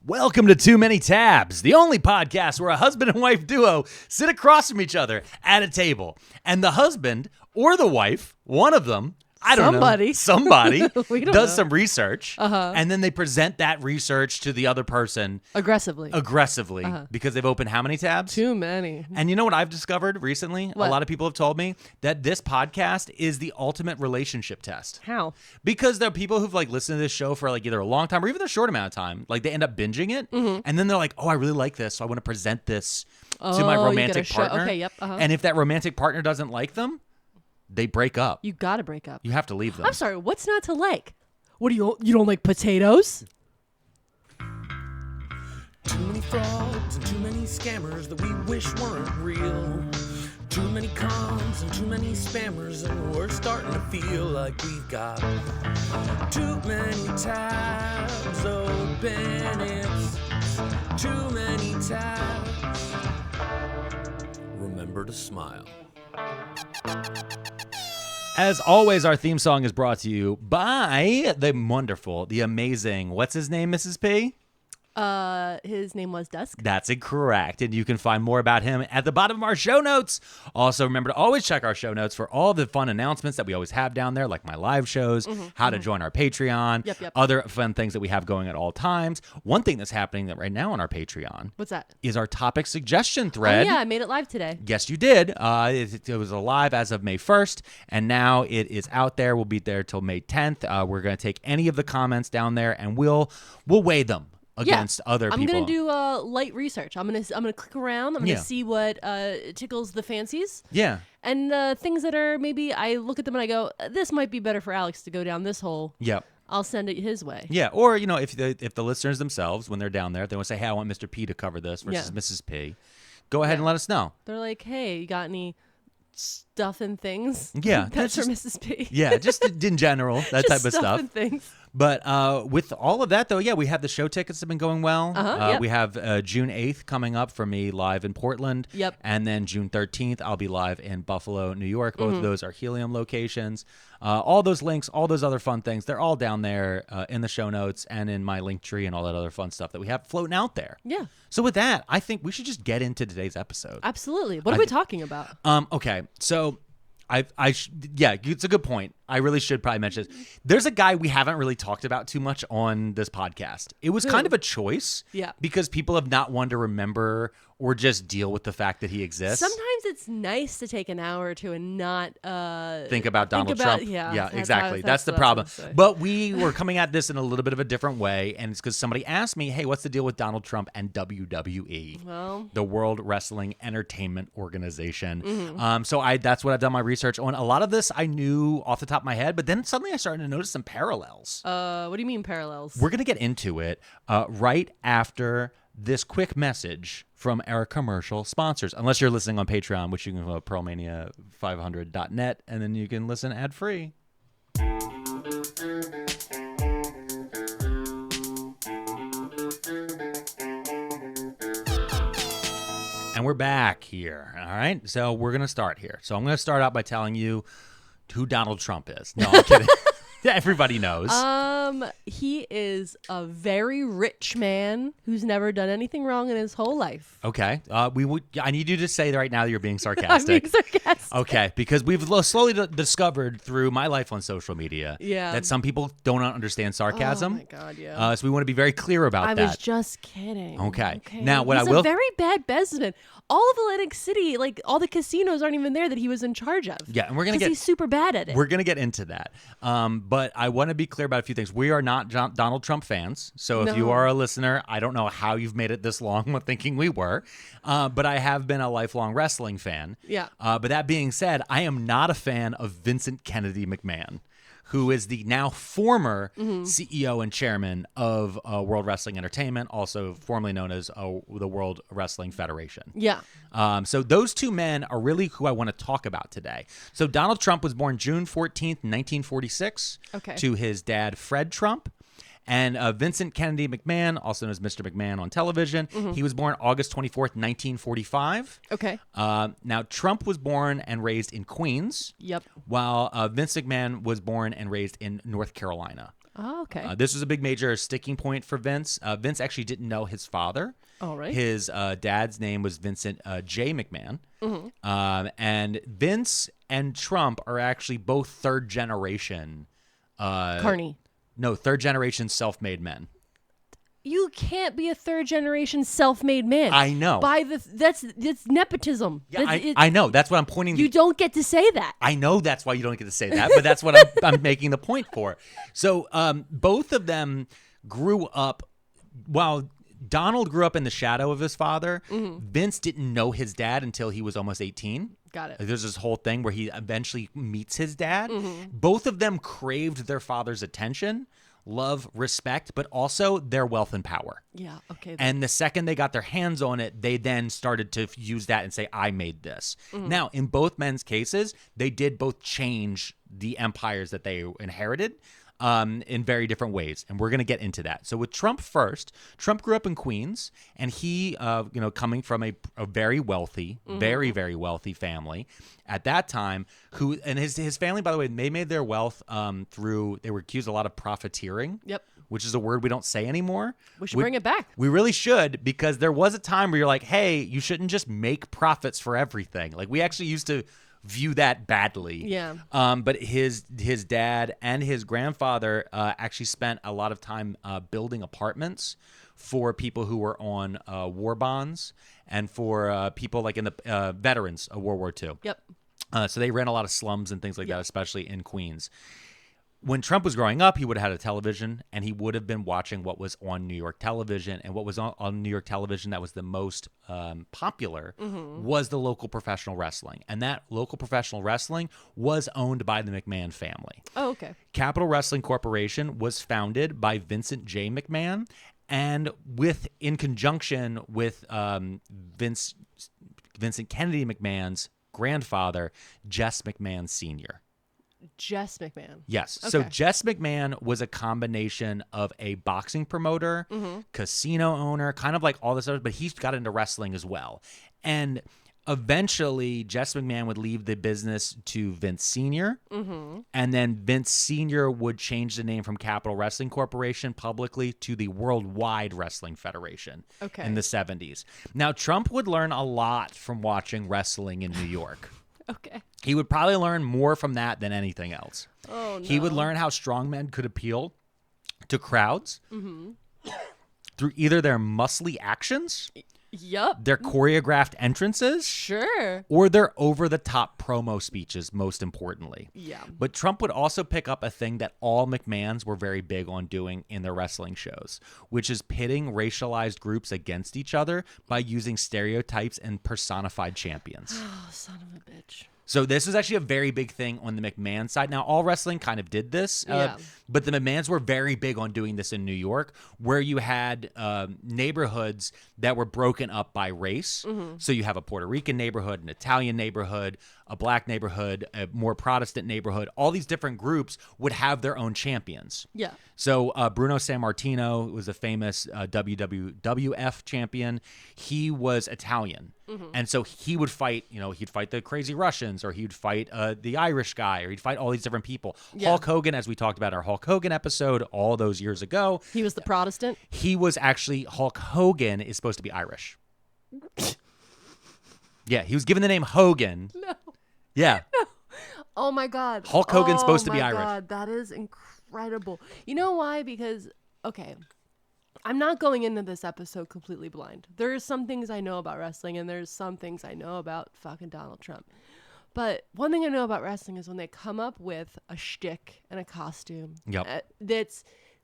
Welcome to Too Many Tabs, the only podcast where a husband and wife duo sit across from each other at a table. And the husband or the wife, one of them, somebody does some research, and then they present that research to the other person aggressively, because they've opened how many tabs? Too many. And you know what I've discovered recently? What? A lot of people have told me that this podcast is the ultimate relationship test. How? Because there are people who've listened to this show for either a long time or even a short amount of time. They end up binging it, and then they're like, "Oh, I really like this, so I want to present this to my romantic partner." Okay, yep. And if that romantic partner doesn't like them, they break up. You gotta break up. You have to leave them. I'm sorry, what's not to like? What do you don't like potatoes? Too many frauds and too many scammers that we wish weren't real. Too many cons and too many spammers, and we're starting to feel like we've got too many tabs open. It's too many tabs. Remember to smile. As always, our theme song is brought to you by the wonderful, the amazing, what's his name, Mrs. P? His name was Dusk. That's incorrect. And you can find more about him at the bottom of our show notes. Also, remember to always check our show notes for all the fun announcements that we always have down there, like my live shows, how to join our Patreon, other fun things that we have going at all times. One thing that's happening right now on our Patreon. What's that? Is our topic suggestion thread. Oh, yeah, I made it live today. Yes, you did. It was live as of May 1st, and now it is out there. We'll be there till May 10th. We're going to take any of the comments down there, and we'll weigh them against other people. I'm gonna do light research. I'm gonna click around. I'm gonna see what tickles the fancies. Yeah. And things that are maybe I look at them and I go, this might be better for Alex to go down this hole. Yep. I'll send it his way. Yeah, or if the listeners themselves, when they're down there, if they want to say, "Hey, I want Mr. P to cover this versus Mrs. P," go ahead and let us know. They're like, "Hey, you got any stuff and things?" Yeah, that's for Mrs. P. Yeah, just in general, that type of stuff. And things. But with all of that, though, we have the show tickets have been going well. We have June 8th coming up for me live in Portland. Yep. And then June 13th, I'll be live in Buffalo, New York. Both of those are Helium locations. All those links, all those other fun things, they're all down there in the show notes and in my link tree and all that other fun stuff that we have floating out there. Yeah. So with that, I think we should just get into today's episode. Absolutely. What are we talking about? Okay, so it's a good point. I really should probably mention this. There's a guy we haven't really talked about too much on this podcast. It was kind of a choice. Yeah. Because people have not wanted to remember or just deal with the fact that he exists. Sometimes it's nice to take an hour or two and not think about Donald Trump. Yeah, exactly. That's the problem. But we were coming at this in a little bit of a different way, and it's because somebody asked me, "Hey, what's the deal with Donald Trump and WWE?" Well, the World Wrestling Entertainment Organization. So that's what I've done my research on. A lot of this I knew off the top of my head, but then suddenly I started to notice some parallels. What do you mean parallels? We're gonna get into it right after this quick message from our commercial sponsors. Unless you're listening on Patreon, which you can go to Pearlmania500.net, and then you can listen ad-free. And we're back here, all right? So we're going to start here. So I'm going to start out by telling you who Donald Trump is. No, I'm kidding. Everybody knows. He is a very rich man who's never done anything wrong in his whole life. Okay. I need you to say right now that you're being sarcastic. I'm being sarcastic. Okay, because we've slowly discovered through my life on social media that some people don't understand sarcasm. Oh my God, yeah. So we want to be very clear about that. I was just kidding. Okay. Now, what He's I will... a very bad businessman. All of Atlantic City, all the casinos aren't even there that he was in charge of. Yeah, and we're going to get... he's super bad at it. We're going to get into that. But I want to be clear about a few things. We are not Donald Trump fans. So if you are a listener, I don't know how you've made it this long with thinking we were. But I have been a lifelong wrestling fan. Yeah. But that being said, I am not a fan of Vincent Kennedy McMahon, who is the now former CEO and chairman of World Wrestling Entertainment, also formerly known as the World Wrestling Federation. Yeah. So those two men are really who I want to talk about today. So Donald Trump was born June 14th, 1946, to his dad, Fred Trump. And Vincent Kennedy McMahon, also known as Mr. McMahon on television, he was born August 24th, 1945. Okay. Now, Trump was born and raised in Queens. Yep. While Vince McMahon was born and raised in North Carolina. Oh, okay. This was a big major sticking point for Vince. Vince actually didn't know his father. All right. His dad's name was Vincent J. McMahon. And Vince and Trump are actually both third generation. Carney. No, third generation self-made men. You can't be a third generation self-made man. I know. That's nepotism. Yeah, I know. That's what I'm pointing. You don't get to say that. I know that's why you don't get to say that, but that's what I'm making the point for. So both of them grew up while Donald grew up in the shadow of his father. Vince didn't know his dad until he was almost 18. Got it. There's this whole thing where he eventually meets his dad. Both of them craved their father's attention, love, respect, but also their wealth and power. Yeah, okay. And the second they got their hands on it, they then started to use that and say, I made this. Now, in both men's cases, they did both change the empires that they inherited in very different ways. And we're going to get into that. So with Trump first, Trump grew up in Queens, and he, coming from a very wealthy, very, very wealthy family at that time, and his family, by the way, they made their wealth they were accused a lot of profiteering. Yep. Which is a word we don't say anymore. We should bring it back. We really should, because there was a time where you're like, hey, you shouldn't just make profits for everything. Like, we actually used to view that badly. Yeah. But his dad and his grandfather actually spent a lot of time building apartments for people who were on war bonds and for people like in the veterans of World War II. Yep. So they ran a lot of slums and things like that, especially in Queens. When Trump was growing up, he would have had a television, and he would have been watching what was on New York television. And what was on New York television that was the most popular was the local professional wrestling. And that local professional wrestling was owned by the McMahon family. Oh, okay. Capital Wrestling Corporation was founded by Vincent J. McMahon, and in conjunction with Vincent Kennedy McMahon's grandfather, Jess McMahon Sr. Jess McMahon. Yes. Okay. So Jess McMahon was a combination of a boxing promoter, casino owner, kind of like all this other, but he's got into wrestling as well. And eventually, Jess McMahon would leave the business to Vince Sr., and then Vince Sr. would change the name from Capital Wrestling Corporation publicly to the Worldwide Wrestling Federation in the 70s. Now, Trump would learn a lot from watching wrestling in New York. Okay. He would probably learn more from that than anything else. Oh, no. He would learn how strongmen could appeal to crowds through either their muscly actions, their choreographed entrances, sure, or their over-the-top promo speeches, most importantly. Yeah. But Trump would also pick up a thing that all McMahons were very big on doing in their wrestling shows, which is pitting racialized groups against each other by using stereotypes and personified champions. Oh, son of a bitch. So this is actually a very big thing on the McMahon side. Now, all wrestling kind of did this, but the McMahons were very big on doing this in New York, where you had neighborhoods that were broken up by race. So you have a Puerto Rican neighborhood, an Italian neighborhood, a black neighborhood, a more Protestant neighborhood. All these different groups would have their own champions. Yeah. So Bruno Sammartino was a famous WWF champion. He was Italian. And so he would fight, he'd fight the crazy Russians, or he'd fight the Irish guy, or he'd fight all these different people. Yeah. Hulk Hogan, as we talked about our Hulk Hogan episode all those years ago. He was the Protestant? He was actually, Hulk Hogan is supposed to be Irish. Yeah, he was given the name Hogan. No. Yeah. No. Oh, my God. Hulk Hogan's supposed to be Irish. Oh, my God. That is incredible. You know why? Because, okay, I'm not going into this episode completely blind. There's some things I know about wrestling, and there's some things I know about fucking Donald Trump. But one thing I know about wrestling is when they come up with a shtick and a costume,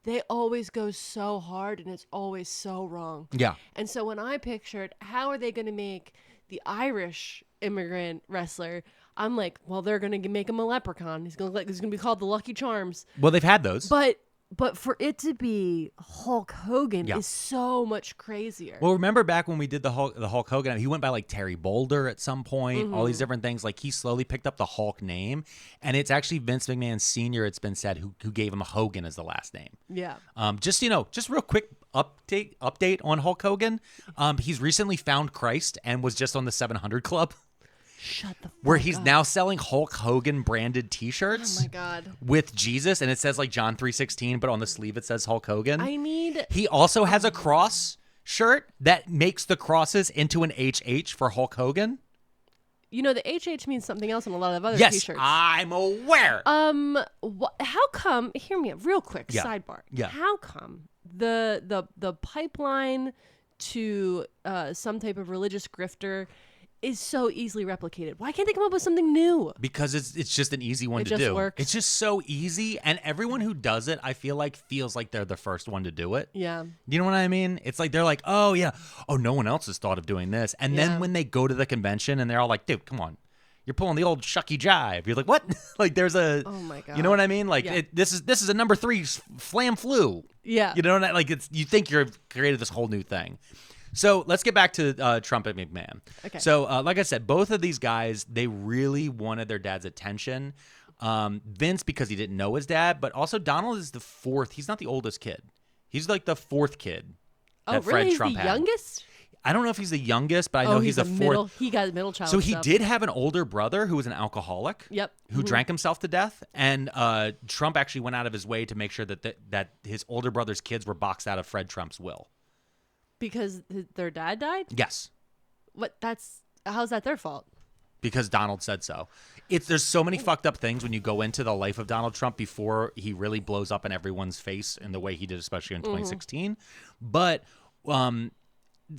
they always go so hard, and it's always so wrong. Yeah. And so when I pictured, how are they going to make the Irish immigrant wrestler, I'm like, well, they're going to make him a leprechaun. He's going to be called the Lucky Charms. Well, they've had those. But for it to be Hulk Hogan is so much crazier. Well, remember back when we did the Hulk Hogan, he went by like Terry Boulder at some point, all these different things. Like, he slowly picked up the Hulk name, and it's actually Vince McMahon Sr., it's been said, who gave him Hogan as the last name. Yeah. Just real quick update on Hulk Hogan. He's recently found Christ and was just on the 700 Club. Shut the fuck where he's up. now selling Hulk Hogan branded T-shirts. Oh my God. With Jesus, and it says like John 3:16, but on the sleeve it says Hulk Hogan. He also has a cross shirt that makes the crosses into an HH for Hulk Hogan. You know, the HH means something else on a lot of other Yes, T-shirts. I'm aware. How come? Hear me out, real quick. Yeah. Sidebar. Yeah. How come the pipeline to some type of religious grifter is so easily replicated? Why can't they come up with something new? Because it's just an easy one to do. Works. It's just so easy, and everyone who does it, I feel like, feels like they're the first one to do it. Yeah. You know what I mean? It's like they're like, oh yeah, oh no one else has thought of doing this, and then when they go to the convention and they're all like, dude, come on, you're pulling the old shucky jive. You're like, what? Like there's a, oh my God, you know what I mean? Like this is a number 3 flam flu. Yeah. You know what I, like it's you think you've created this whole new thing. So let's get back to Trump and McMahon. Okay. So like I said, both of these guys, they really wanted their dad's attention. Vince, because he didn't know his dad, but also Donald is the 4th. He's not the oldest kid. He's like the 4th kid. Oh, that really? Fred He's Trump the had. youngest? I don't know if he's the youngest, but I know he's the 4th. He got middle child. So he did have an older brother who was an alcoholic. Yep. Who drank himself to death, and Trump actually went out of his way to make sure that his older brother's kids were boxed out of Fred Trump's will. Because their dad died? Yes. How's that their fault? Because Donald said so. There's so many fucked up things when you go into the life of Donald Trump before he really blows up in everyone's face in the way he did, especially in 2016. But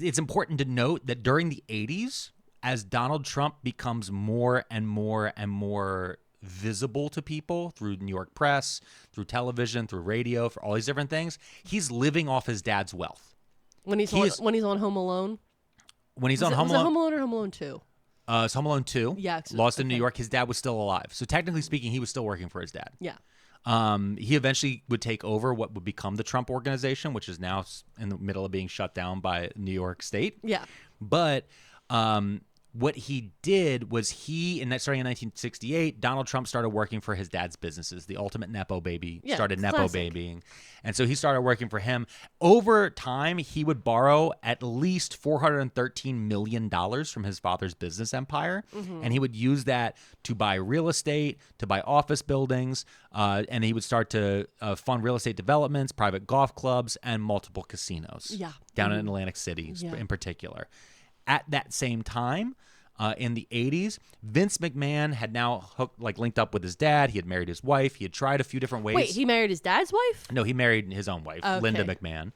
it's important to note that during the 80s, as Donald Trump becomes more and more and more visible to people through New York press, through television, through radio, for all these different things, he's living off his dad's wealth. When he's on Home Alone? When he's on Home Alone. Was it Home Alone or Home Alone 2? It's Home Alone 2. Yeah. Lost in New York. His dad was still alive. So technically speaking, he was still working for his dad. Yeah. He eventually would take over what would become the Trump Organization, which is now in the middle of being shut down by New York State. Yeah. But what he did was starting in 1968, Donald Trump started working for his dad's businesses. The Ultimate Nepo Baby started Nepo Babying. And so he started working for him. Over time, he would borrow at least $413 million from his father's business empire. Mm-hmm. And he would use that to buy real estate, to buy office buildings. And he would start to fund real estate developments, private golf clubs, and multiple casinos down in Atlantic City in particular. At that same time, in the 80s, Vince McMahon had now linked up with his dad. He had married his wife. He had tried a few different ways. Wait, he married his dad's wife? No, he married his own wife, Okay. Linda McMahon.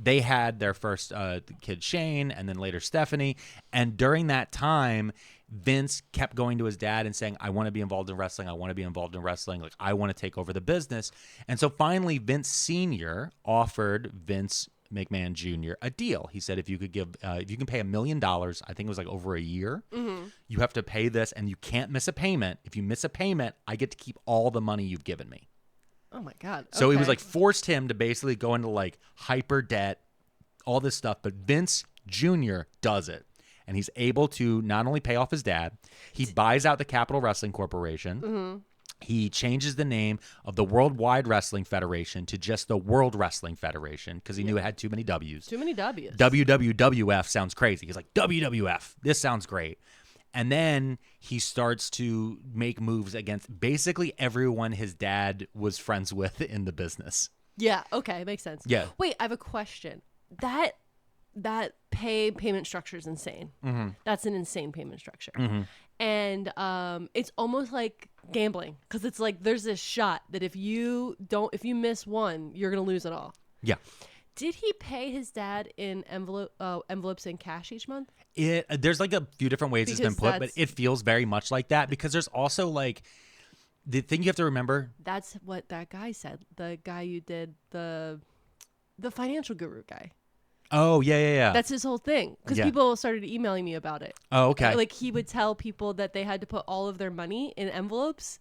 They had their first kid, Shane, and then later Stephanie. And during that time, Vince kept going to his dad and saying, I want to be involved in wrestling. I want to be involved in wrestling. Like, I want to take over the business. And so finally, Vince Sr. offered Vince McMahon Jr. a deal. He said, if you can pay $1 million, I think it was like over a year, you have to pay this and you can't miss a payment. If you miss a payment, I get to keep all the money you've given me. Oh my God. So it was forced him to basically go into hyper debt, all this stuff. But Vince Jr. does it. And he's able to not only pay off his dad, he buys out the Capital Wrestling Corporation. Mm-hmm. He changes the name of the Worldwide Wrestling Federation to just the World Wrestling Federation because he knew it had too many W's. Too many W's. WWF sounds crazy. He's like, WWF, this sounds great. And then he starts to make moves against basically everyone his dad was friends with in the business. Yeah, okay, makes sense. Yeah. Wait, I have a question. That payment structure is insane. Mm-hmm. That's an insane payment structure. Mm-hmm. And it's almost like gambling because it's like there's this shot that if you miss one, you're gonna lose it all. Yeah. Did he pay his dad in envelopes in cash each month? There's a few different ways it's been put, but it feels very much like that because there's also the thing you have to remember. That's what that guy said. The guy you did the financial guru guy. Oh, yeah. That's his whole thing. Because people started emailing me about it. Oh, okay. He would tell people that they had to put all of their money in envelopes.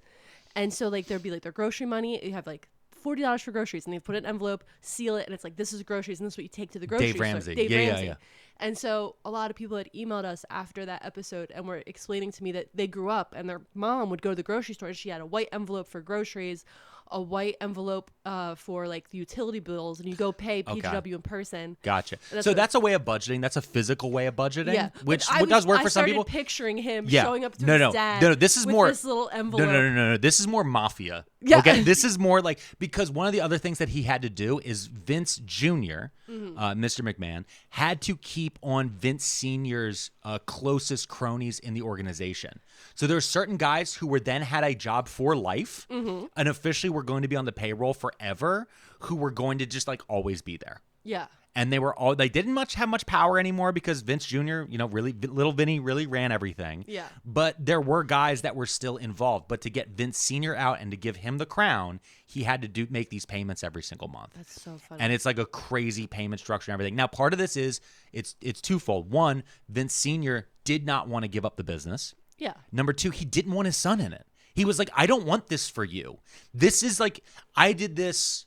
And so, there'd be, their grocery money. You have, $40 for groceries. And they put it in an envelope, seal it, and it's this is groceries, and this is what you take to the grocery store. Ramsey. Dave Ramsey. Yeah. And so, a lot of people had emailed us after that episode and were explaining to me that they grew up, and their mom would go to the grocery store, and she had a white envelope for groceries, a white envelope for like the utility bills, and you go pay PGW in person. Gotcha. That's a way of budgeting. That's a physical way of budgeting. Yeah, which does work for some people. I started picturing him showing up to his dad. No. This is with more this little envelope. No. This is more mafia. Yeah. Okay. This is more like, because one of the other things that he had to do is Vince Jr., Mr. McMahon, had to keep on Vince Sr.'s closest cronies in the organization. So there are certain guys who were then had a job for life and officially were going to be on the payroll forever, who were going to just like always be there. Yeah. And they didn't have much power anymore because Vince Jr., really, little Vinny really ran everything. Yeah. But there were guys that were still involved. But to get Vince Sr. out and to give him the crown, he had to make these payments every single month. That's so funny. And it's like a crazy payment structure and everything. Now, part of this is it's twofold. One, Vince Sr. did not want to give up the business. Yeah. Number two, he didn't want his son in it. He was like, I don't want this for you. This is like, I did this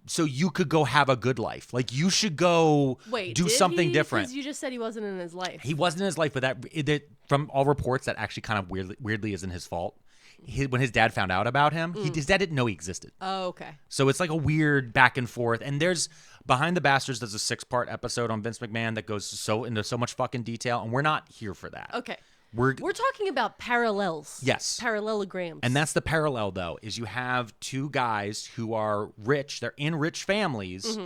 so you could go have a good life. Like, you should go do something different. Because you just said he wasn't in his life. He wasn't in his life, but that from all reports, that actually kind of weirdly isn't his fault. When his dad found out about him, his dad didn't know he existed. Oh, okay. So it's like a weird back and forth. And there's Behind the Bastards, there's a 6-part episode on Vince McMahon that goes into so much fucking detail, and we're not here for that. Okay. We're talking about parallels. Yes. Parallelograms. And that's the parallel, though, is you have two guys who are rich. They're in rich families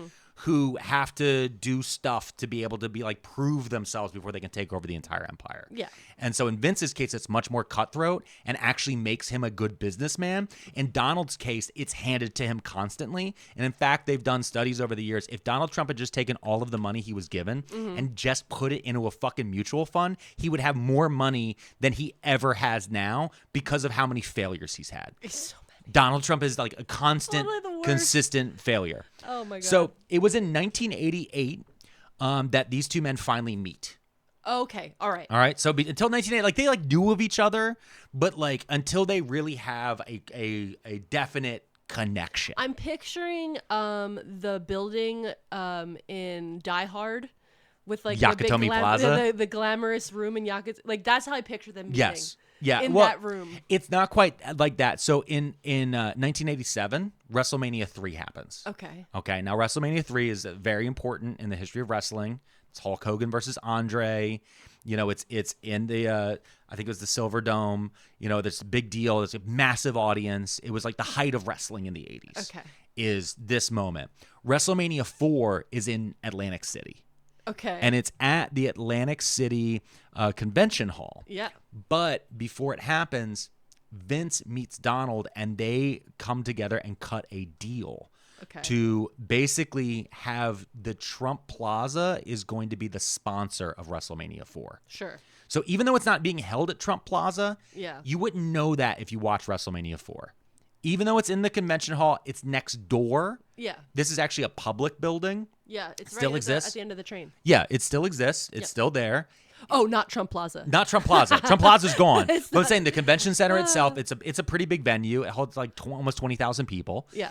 who have to do stuff to be able to be like prove themselves before they can take over the entire empire. Yeah. And so in Vince's case, it's much more cutthroat and actually makes him a good businessman. In Donald's case, it's handed to him constantly. And in fact, they've done studies over the years. If Donald Trump had just taken all of the money he was given and just put it into a fucking mutual fund, he would have more money than he ever has now because of how many failures he's had. It's so many. Donald Trump is like a constant, consistent failure. Oh my God. So it was in 1988 that these two men finally meet. Okay. All right. All right. So until 1980, like they like knew of each other, but like until they really have a definite connection. I'm picturing the building in Die Hard with like Yakatomi Plaza, the glamorous room in Yakatomi. Like that's how I picture them meeting. Yes. Yeah, in that room. It's not quite like that. So in 1987, WrestleMania 3 happens. Okay. Now WrestleMania 3 is very important in the history of wrestling. It's Hulk Hogan versus Andre. It's in the I think it was the Silver Dome. There's a big deal. It's a massive audience. It was like the height of wrestling in the 80s. Okay. Is this moment. WrestleMania 4 is in Atlantic City. Okay. And it's at the Atlantic City Convention Hall. Yeah. But before it happens, Vince meets Donald and they come together and cut a deal to basically have the Trump Plaza is going to be the sponsor of WrestleMania 4. Sure. So even though it's not being held at Trump Plaza, yeah, you wouldn't know that if you watch WrestleMania 4. Even though it's in the convention hall, it's next door. Yeah. This is actually a public building. Yeah, it still exists at the end of the train. Yeah, it still exists. It's still there. Oh, not Trump Plaza. Not Trump Plaza. Trump Plaza's gone. But I'm saying the convention center itself, it's a pretty big venue. It holds like almost 20,000 people. Yeah.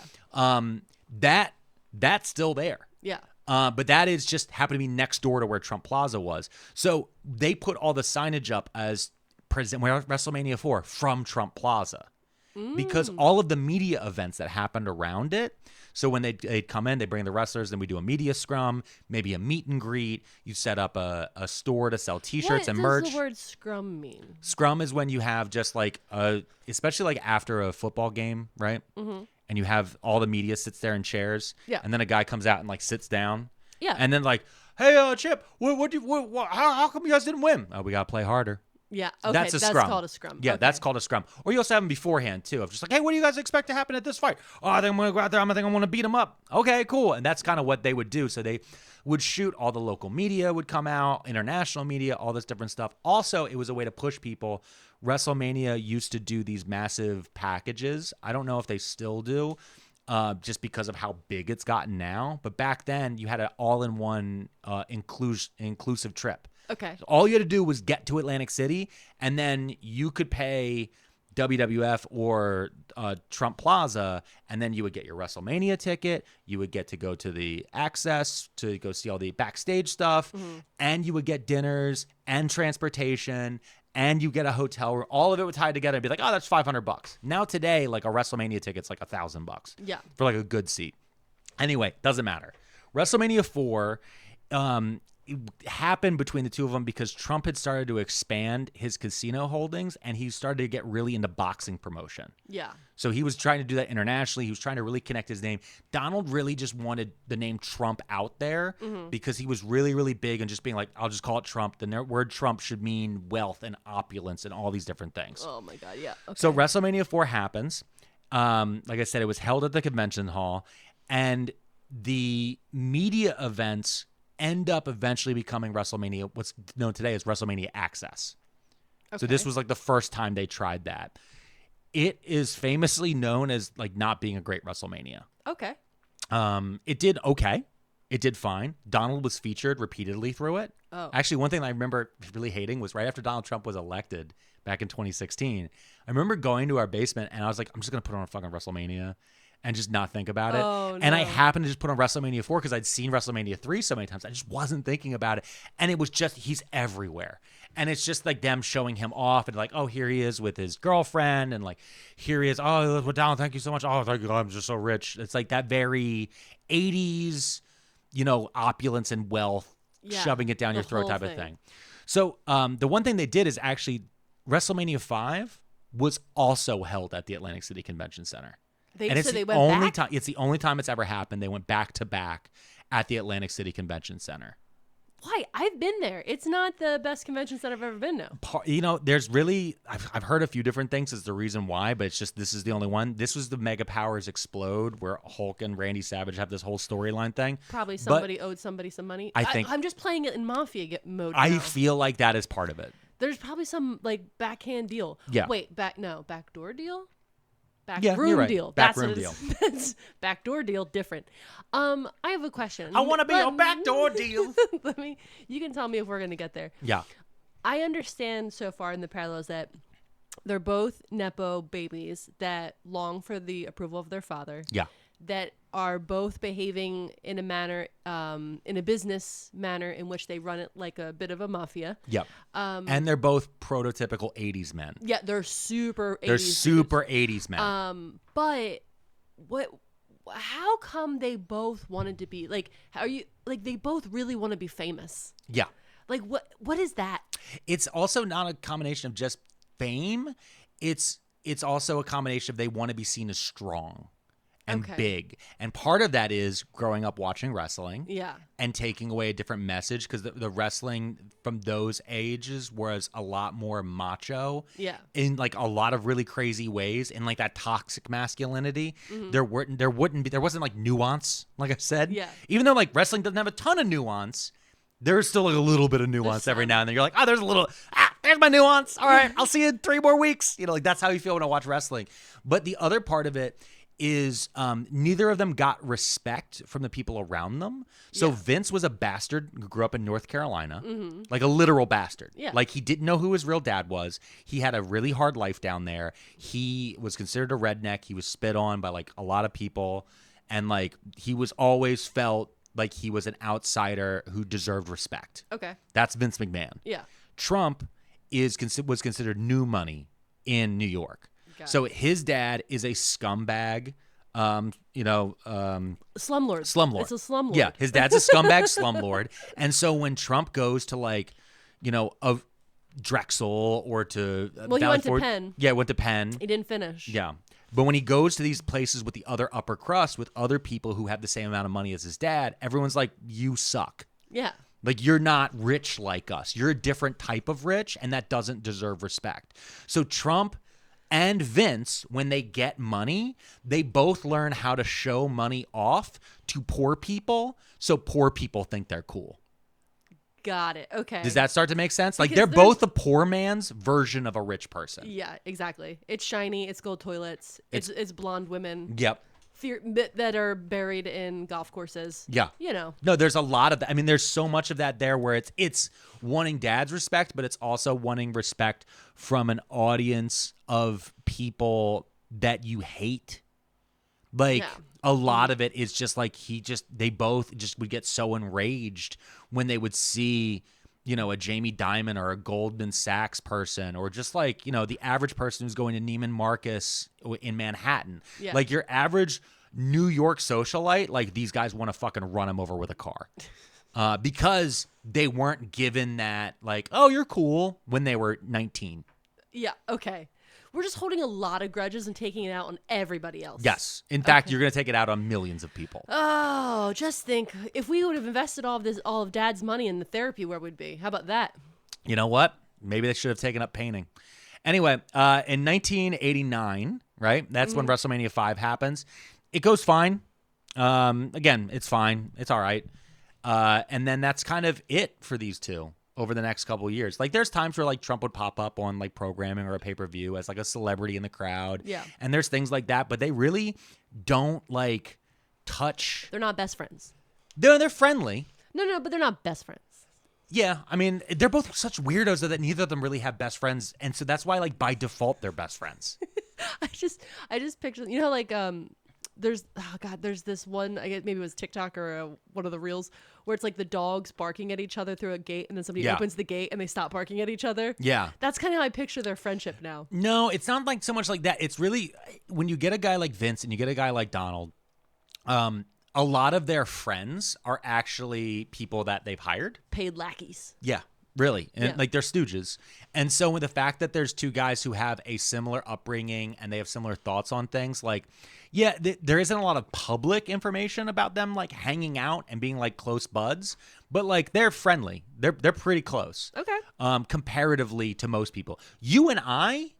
That's still there. Yeah. But that is just happened to be next door to where Trump Plaza was. So they put all the signage up as WrestleMania 4 from Trump Plaza. Because all of the media events that happened around it. So when they'd come in, they bring the wrestlers, then we do a media scrum, maybe a meet and greet. You set up a store to sell T-shirts and merch. What does the word scrum mean? Scrum is when you have just like especially like after a football game, right? Mm-hmm. And you have all the media sits there in chairs. Yeah. And then a guy comes out and like sits down. Yeah. And then like, hey, Chip, how come you guys didn't win? We got to play harder. Yeah, okay, that's that's scrum. Called a scrum. Yeah, okay. That's called a scrum. Or you also have them beforehand, too, of just like, hey, what do you guys expect to happen at this fight? Oh, I think I'm going to go out there. I think I'm going to beat them up. Okay, cool. And that's kind of what they would do. So they would shoot. All the local media would come out, international media, all this different stuff. Also, it was a way to push people. WrestleMania used to do these massive packages. I don't know if they still do, just because of how big it's gotten now. But back then, you had an all-in-one inclusive trip. Okay. So all you had to do was get to Atlantic City, and then you could pay WWF or Trump Plaza, and then you would get your WrestleMania ticket. You would get to go to the access to go see all the backstage stuff, and you would get dinners and transportation and you get a hotel room. All of it would tie together and be like, oh, that's $500. Now today, like a WrestleMania ticket's like $1,000. Yeah. For like a good seat. Anyway, doesn't matter. WrestleMania 4 it happened between the two of them because Trump had started to expand his casino holdings and he started to get really into boxing promotion. Yeah. So he was trying to do that internationally. He was trying to really connect his name. Donald really just wanted the name Trump out there because he was really, really big and just being like, I'll just call it Trump. The word Trump should mean wealth and opulence and all these different things. Oh, my God. Yeah. Okay. So WrestleMania 4 happens. Like I said, it was held at the convention hall. And the media events end up eventually becoming WrestleMania, what's known today as WrestleMania Access. Okay. So this was like the first time they tried that. It is famously known as like not being a great WrestleMania. Okay. It did okay. It did fine. Donald was featured repeatedly through it. Oh. Actually, one thing I remember really hating was right after Donald Trump was elected back in 2016. I remember going to our basement and I was like, I'm just going to put on a fucking WrestleMania and just not think about it. Oh, no. And I happened to just put on WrestleMania 4 because I'd seen WrestleMania 3 so many times. I just wasn't thinking about it. And it was just, he's everywhere. And it's just like them showing him off and like, oh, here he is with his girlfriend. And like, here he is. Oh, Donald, thank you so much. Oh, thank you. I'm just so rich. It's like that very 80s, opulence and wealth, shoving it down your throat type of thing. So the one thing they did is actually WrestleMania 5 was also held at the Atlantic City Convention Center. It's the only time it's ever happened. They went back to back at the Atlantic City Convention Center. Why? I've been there. It's not the best convention center I've ever been to. There's really, I've heard a few different things as the reason why, but it's just this is the only one. This was the Mega Powers Explode where Hulk and Randy Savage have this whole storyline thing. Probably somebody owed somebody some money. I'm just playing it in Mafia mode now. I feel like that is part of it. There's probably some like backhand deal. Yeah. Wait, backdoor deal? Backroom deal. Backroom deal. That's backdoor deal, different. I have a question. I want to be a backdoor deal. You can tell me if we're going to get there. Yeah. I understand so far in the parallels that they're both Nepo babies that long for the approval of their father. Yeah. That are both behaving in a manner, in a business manner in which they run it like a bit of a mafia. Yep. And they're both prototypical 80s men. Yeah, they're super 80s. They're super 80s men. But how come they both wanted to be like, they both really want to be famous? Yeah. Like what is that? It's also not a combination of just fame. It's also a combination of they want to be seen as strong and big. And part of that is growing up watching wrestling. Yeah. And taking away a different message because the wrestling from those ages was a lot more macho. Yeah. In like a lot of really crazy ways, in like that toxic masculinity. Mm-hmm. There wasn't like nuance, like I said. Yeah. Even though like wrestling doesn't have a ton of nuance, there's still like a little bit of nuance every now and then. You're like, there's a little, there's my nuance. All right, I'll see you in 3 more weeks. Like that's how you feel when I watch wrestling. But the other part of it is neither of them got respect from the people around them. So Vince was a bastard who grew up in North Carolina, like a literal bastard. Yeah. Like he didn't know who his real dad was. He had a really hard life down there. He was considered a redneck. He was spit on by like a lot of people. And like he was always felt like he was an outsider who deserved respect. Okay. That's Vince McMahon. Yeah. Trump was considered new money in New York. So his dad is a scumbag, slumlord. Slumlord. It's a slumlord. Yeah, his dad's a scumbag slumlord. And so when Trump goes to like, of Drexel or to he went to Penn. Yeah, went to Penn. He didn't finish. Yeah. But when he goes to these places with the other upper crust, with other people who have the same amount of money as his dad, everyone's like, you suck. Yeah. Like, you're not rich like us. You're a different type of rich, and that doesn't deserve respect. So Trump and Vince, when they get money, they both learn how to show money off to poor people so poor people think they're cool. Got it. Okay. Does that start to make sense? Like, Because they're both the poor man's version of a rich person. Yeah, exactly. It's shiny. It's gold toilets. It's blonde women. Yep. That are buried in golf courses. Yeah. No, there's a lot of that. I mean, there's so much of that there where it's wanting dad's respect, but it's also wanting respect from an audience of people that you hate. Like, a lot of it is just like they both just would get so enraged when they would see, a Jamie Dimon or a Goldman Sachs person, or just like, the average person who's going to Neiman Marcus in Manhattan. Yeah. Like your average New York socialite, like these guys want to fucking run him over with a car. Because they weren't given that, like, oh, you're cool when they were 19. Yeah, okay. We're just holding a lot of grudges and taking it out on everybody else. Yes. In fact, you're going to take it out on millions of people. Oh, just think. If we would have invested all of Dad's money in the therapy, where we'd be. How about that? You know what? Maybe they should have taken up painting. Anyway, in 1989, right? That's when WrestleMania 5 happens. It goes fine. Again, it's fine. It's all right. And then that's kind of it for these two over the next couple of years. Like there's times where like Trump would pop up on like programming or a pay-per-view as like a celebrity in the crowd. Yeah. And there's things like that, but they really don't like touch. They're not best friends. They're friendly. No, but they're not best friends. Yeah, I mean, they're both such weirdos that neither of them really have best friends, and so that's why like by default they're best friends. I just picture, like there's this one, I guess maybe it was TikTok or one of the reels where it's like the dogs barking at each other through a gate, and then somebody opens the gate and they stop barking at each other. Yeah. That's kind of how I picture their friendship now. No, it's not like so much like that. It's really when you get a guy like Vince and you get a guy like Donald, a lot of their friends are actually people that they've hired. Paid lackeys. Yeah. Really. And Yeah. like they're stooges. And so with the fact that there's two guys who have a similar upbringing and they have similar thoughts on things, like, yeah, there isn't a lot of public information about them like hanging out and being like close buds, but like they're friendly. They're pretty close. Okay. Comparatively to most people. You and I,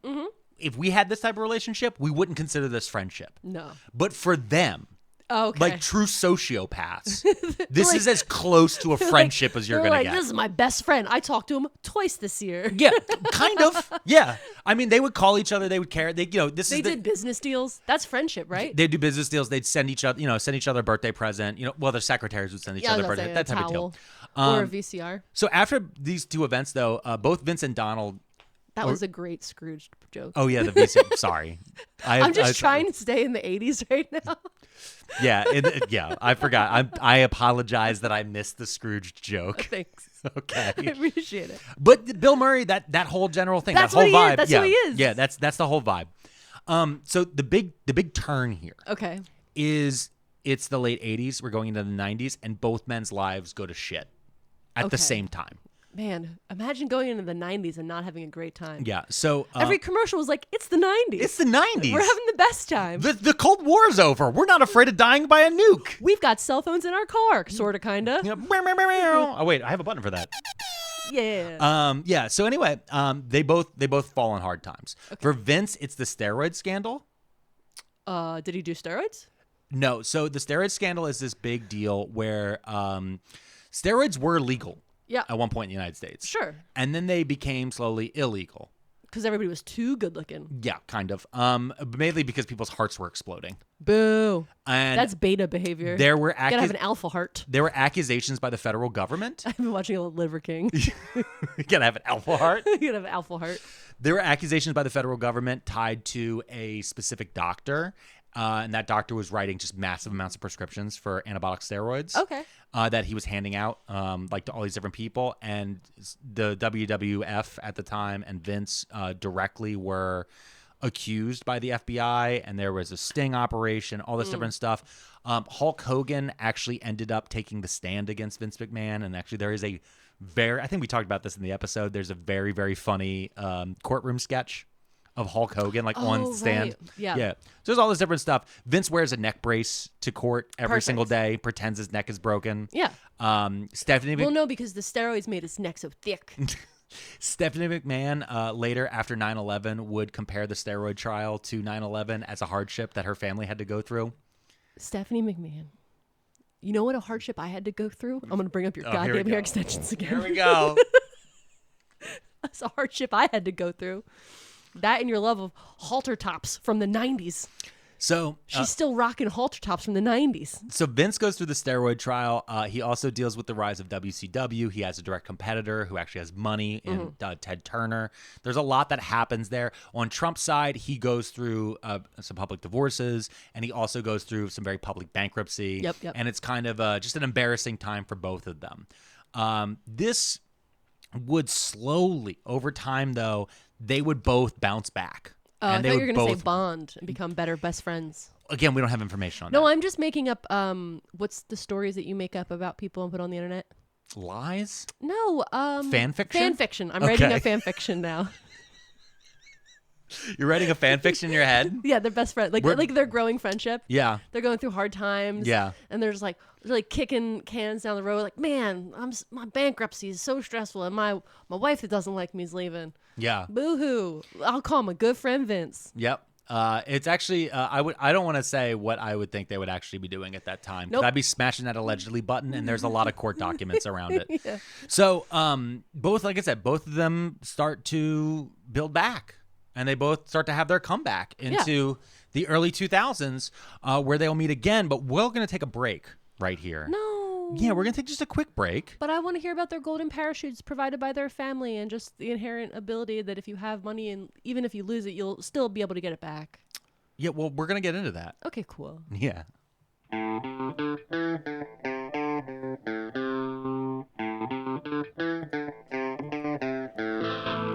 if we had this type of relationship, we wouldn't consider this friendship. No. But for them, okay. like true sociopaths, this is as close to a friendship as you're going to get. This is my best friend. I talked to him twice this year. Yeah, kind of. Yeah. I mean, they would call each other. They would care. They did business deals. That's friendship, right? They'd do business deals. They'd send each other a birthday present. Well, their secretaries would send each other a birthday. That type of deal. Or a VCR. So after these two events, though, both Vince and Donald. That was a great Scrooge joke. Oh, yeah, the VCR. Sorry. I'm just trying to stay in the 80s right now. Yeah, I forgot. I apologize that I missed the Scrooge joke. Thanks. Okay. I appreciate it. But Bill Murray, that whole general thing, that's that whole vibe. That's who he is. Yeah, that's the whole vibe. So the big turn here. Okay. Is it's the late 80s, we're going into the 90s, and both men's lives go to shit at the same time. Man, imagine going into the 90s and not having a great time. Yeah, so... every commercial was like, it's the 90s. It's the 90s. We're having the best time. The Cold War's over. We're not afraid of dying by a nuke. We've got cell phones in our car, sort of, kind of. Oh, wait, I have a button for that. Yeah. Yeah, so anyway, they both fall on hard times. Okay. For Vince, it's the steroid scandal. Did he do steroids? No, so the steroid scandal is this big deal where steroids were legal. Yeah. At one point in the United States. Sure. And then they became slowly illegal. Because everybody was too good looking. Yeah, kind of. Mainly because people's hearts were exploding. Boo. And that's beta behavior. There were you gotta have an alpha heart. There were accusations by the federal government. I've been watching a Liver King. You gotta have an alpha heart. You gotta have an alpha heart. There were accusations by the federal government tied to a specific doctor. And that doctor was writing just massive amounts of prescriptions for anabolic steroids. Okay. That he was handing out, like to all these different people, and the WWF at the time and Vince directly were accused by the FBI, and there was a sting operation, all this different stuff. Hulk Hogan actually ended up taking the stand against Vince McMahon, and actually there is I think we talked about this in the episode. There's a very, very funny courtroom sketch of Hulk Hogan, like on stand. Right. Yeah. So there's all this different stuff. Vince wears a neck brace to court every single day, pretends his neck is broken. Yeah. Stephanie Well, no, because the steroids made his neck so thick. Stephanie McMahon later, after 9/11, would compare the steroid trial to 9/11 as a hardship that her family had to go through. Stephanie McMahon. You know what a hardship I had to go through? I'm going to bring up your goddamn hair extensions again. Here we go. That's a hardship I had to go through. That and your love of halter tops from the 90s. So she's still rocking halter tops from the 90s. So Vince goes through the steroid trial. He also deals with the rise of WCW. He has a direct competitor who actually has money in Ted Turner. There's a lot that happens there. On Trump's side, he goes through some public divorces, and he also goes through some very public bankruptcy. Yep. And it's kind of just an embarrassing time for both of them. This would slowly, over time, though, they would both bounce back. Oh, I thought you were going to say bond and become better best friends. Again, we don't have information on that. No, I'm just making up, what's the stories that you make up about people and put on the internet? Lies? No. Fan fiction? Fan fiction. I'm writing a fan fiction now. You're writing a fan fiction in your head? Yeah, they're best friends. Like their growing friendship. Yeah. They're going through hard times. Yeah. And they're just like really kicking cans down the road. Like, man, my bankruptcy is so stressful, and my wife that doesn't like me is leaving. Yeah. Boo-hoo. I'll call my good friend Vince. Yep. It's actually I don't want to say what I would think they would actually be doing at that time. Nope. I'd be smashing that allegedly button, and there's a lot of court documents around it. Yeah. So both, like I said, both of them start to build back, and they both start to have their comeback into the early 2000s, where they'll meet again. But we're going to take a break right here. No. Yeah, we're going to take just a quick break. But I want to hear about their golden parachutes provided by their family, and just the inherent ability that if you have money and even if you lose it, you'll still be able to get it back. Yeah, well, we're going to get into that. Okay, cool. Yeah.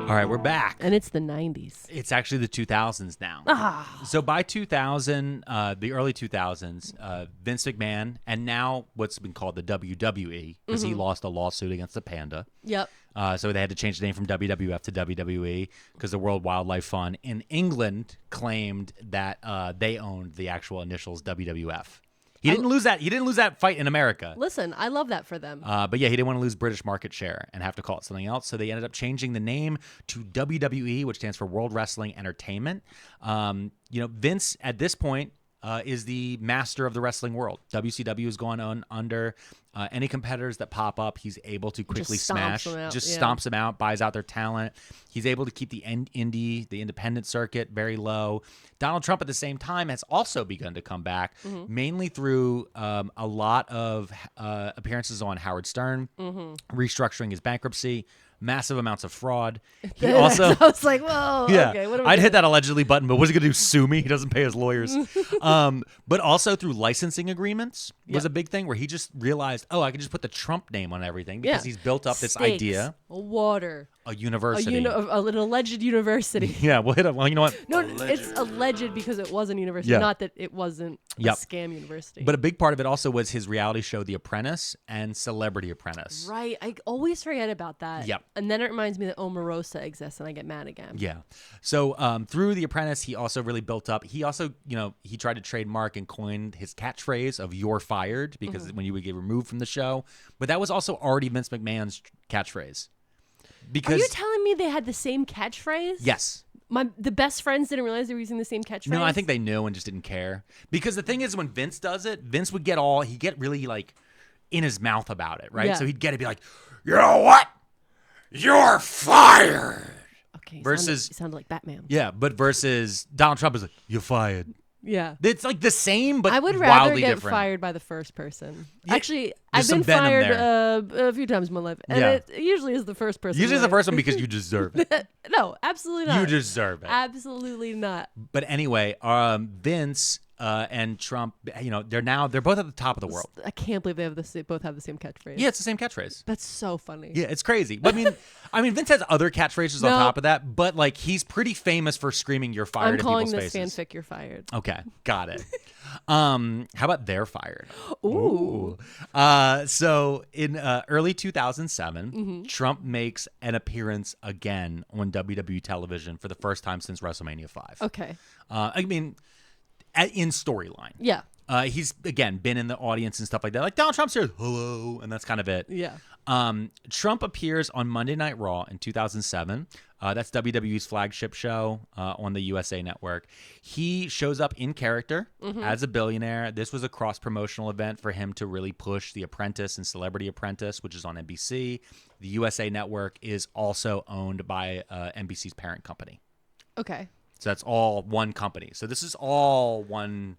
All right, we're back. And it's the 90s. It's actually the 2000s now. So by 2000, the early 2000s, Vince McMahon, and now what's been called the WWE, because he lost a lawsuit against the Panda. Yep. So they had to change the name from WWF to WWE because the World Wildlife Fund in England claimed that they owned the actual initials WWF. He didn't lose that. He didn't lose that fight in America. Listen, I love that for them. But yeah, he didn't want to lose British market share and have to call it something else. So they ended up changing the name to WWE, which stands for World Wrestling Entertainment. Vince at this point is the master of the wrestling world. WCW has gone on under any competitors that pop up. He's able to quickly smash, stomps them out, buys out their talent. He's able to keep the independent circuit very low. Donald Trump at the same time has also begun to come back, mainly through a lot of appearances on Howard Stern, restructuring his bankruptcy, massive amounts of fraud. He also, I was like, whoa, okay. What I'd hit that allegedly button, but what's he going to do, sue me? He doesn't pay his lawyers. But also through licensing agreemts was a big thing where he just realized, I can just put the Trump name on everything because he's built up this idea. Water. A university. An alleged university. Yeah, we'll hit it. Well, you know what? No, it's alleged because it was a university, not that it wasn't a scam university. But a big part of it also was his reality show, The Apprentice and Celebrity Apprentice. Right. I always forget about that. Yep. And then it reminds me that Omarosa exists and I get mad again. Yeah. So through The Apprentice, he also really built up. He also, he tried to trademark and coined his catchphrase of "You're fired" because when you would get removed from the show. But that was also already Vince McMahon's catchphrase. Because, are you telling me they had the same catchphrase? Yes. The best friends didn't realize they were using the same catchphrase? No, I think they knew and just didn't care. Because the thing is, when Vince does it, Vince would get really like in his mouth about it, right? Yeah. So he'd get it, be like, "You know what? You're fired." Okay. Versus, he sounded like Batman. Yeah, but versus Donald Trump is like, "You're fired." Yeah. It's like the same, but I would rather wildly get different. Fired by the first person. Yeah, actually, I've been fired a few times in my life, and it usually is the first person. Usually it's the first one because you deserve it. No, absolutely not. You deserve it. Absolutely not. But anyway, Vince and Trump, they're both at the top of the world. I can't believe they both have the same catchphrase. Yeah, it's the same catchphrase. That's so funny. Yeah, it's crazy. But I mean, Vince has other catchphrases on top of that, but like he's pretty famous for screaming "You're fired" in people's faces. I'm calling this fanfic "You're fired." Okay, got it. How about "They're fired"? Ooh. So in early 2007, Trump makes an appearance again on WWE television for the first time since WrestleMania 5. Okay. In storyline. Yeah. He's, again, been in the audience and stuff like that. Like, Donald Trump's here, hello, and that's kind of it. Yeah. Trump appears on Monday Night Raw in 2007. That's WWE's flagship show on the USA Network. He shows up in character as a billionaire. This was a cross-promotional event for him to really push The Apprentice and Celebrity Apprentice, which is on NBC. The USA Network is also owned by NBC's parent company. Okay. So that's all one company. So this is all one.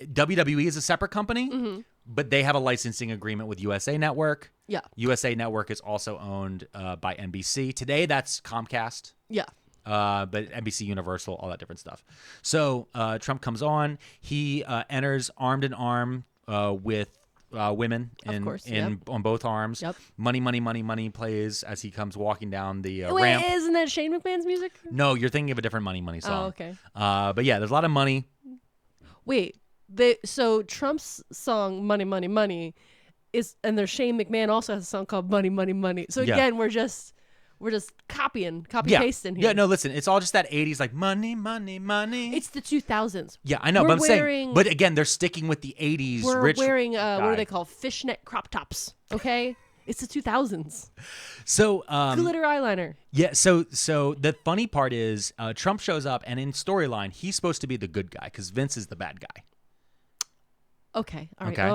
WWE is a separate company, but they have a licensing agreement with USA Network. Yeah. USA Network is also owned by NBC. Today, that's Comcast. Yeah. But NBC Universal, all that different stuff. So Trump comes on. He enters armed in arm with women on both arms. Yep. Money, money, money, money plays as he comes walking down the ramp. Wait, isn't that Shane McMahon's music? No, you're thinking of a different Money, Money song. Oh, okay. But yeah, there's a lot of money. Wait, so Trump's song "Money, Money, Money" and there's Shane McMahon also has a song called "Money, Money, Money." So again, we're just copy pasting here. Yeah, no, listen, it's all just that 80s like money, money, money. It's the 2000s. Yeah, I know, but I'm saying, but again, they're sticking with the 80s. We're wearing what are they called? Fishnet crop tops. Okay, it's the 2000s. So glitter eyeliner. Yeah, so the funny part is Trump shows up, and in storyline, he's supposed to be the good guy because Vince is the bad guy. Okay. All right. Okay.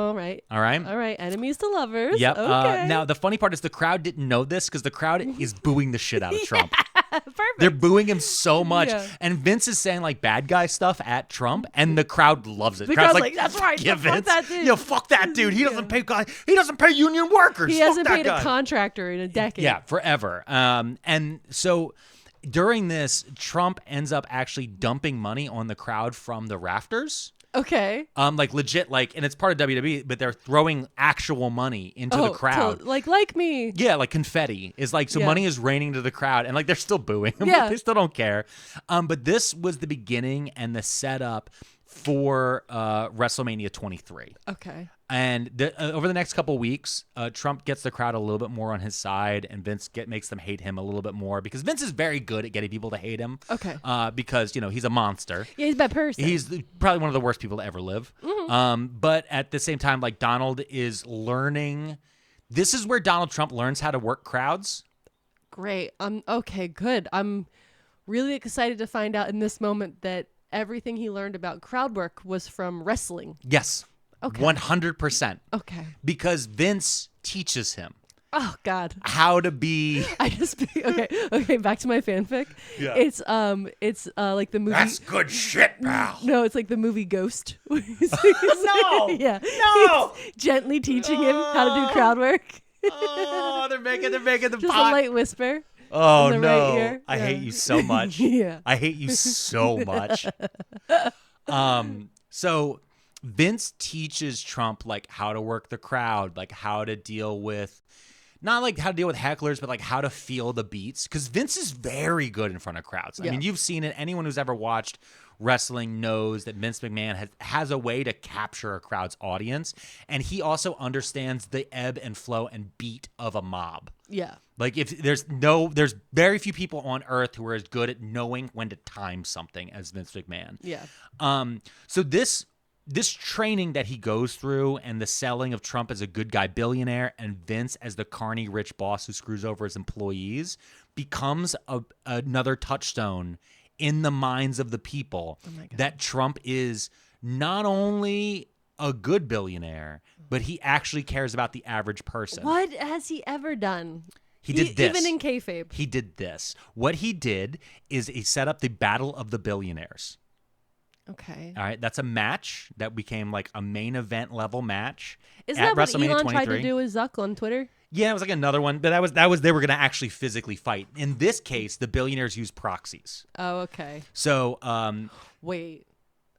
All right. Enemies to lovers. Yep. Okay. Now, the funny part is the crowd didn't know this because the crowd is booing the shit out of Trump. Perfect. They're booing him so much. Yeah. And Vince is saying like bad guy stuff at Trump, and the crowd loves it. The crowd's like, that's right. Yeah, Vince. Fuck that dude. Yeah, fuck that dude. He doesn't pay guys. He doesn't pay union workers. He hasn't paid a contractor in a decade. Yeah, forever. And so during this, Trump ends up actually dumping money on the crowd from the rafters. Okay. Like legit, like, and it's part of WWE, but they're throwing actual money into the crowd. Like me. Yeah, like confetti is like, so money is raining to the crowd, and like they're still booing them. Yeah. They still don't care. But this was the beginning and the setup for WrestleMania 23. Okay. And over the next couple of weeks, Trump gets the crowd a little bit more on his side, and Vince makes them hate him a little bit more because Vince is very good at getting people to hate him. Okay. Because, he's a monster. Yeah, he's a bad person. He's probably one of the worst people to ever live. Mm-hmm. But at the same time, like, Donald is learning. This is where Donald Trump learns how to work crowds. Great. Okay, good. I'm really excited to find out in this moment that everything he learned about crowd work was from wrestling. Yes. Okay. 100%. Okay. Because Vince teaches him. Oh God. How to be. Okay. Back to my fanfic. Yeah. It's like the movie. That's good shit, pal. No, it's like the movie Ghost. No. Yeah. No. He's gently teaching him how to do crowd work. Oh, they're making the Just pot. a light whisper. Oh in the no! right ear. I hate you so much. Yeah. I hate you so much. So Vince teaches Trump like how to work the crowd, like how to deal with, not like how to deal with hecklers, but like how to feel the beats. Because Vince is very good in front of crowds. I mean, you've seen it. Anyone who's ever watched wrestling knows that Vince McMahon has a way to capture a crowd's audience, and he also understands the ebb and flow and beat of a mob. Yeah. Like if there's very few people on earth who are as good at knowing when to time something as Vince McMahon. Yeah. So this training that he goes through and the selling of Trump as a good guy billionaire and Vince as the carny rich boss who screws over his employees becomes another touchstone in the minds of the people that Trump is not only a good billionaire, but he actually cares about the average person. What has he ever done? He did this. Even in kayfabe. He did this. What he did is he set up the Battle of the Billionaires. Okay. All right. That's a match that became like a main event level match. Isn't that what WrestleMania Elon 23. tried to do with Zuck on Twitter? Yeah, it was like another one, but that was they were going to actually physically fight. In this case, the billionaires use proxies. Oh, okay. So, wait.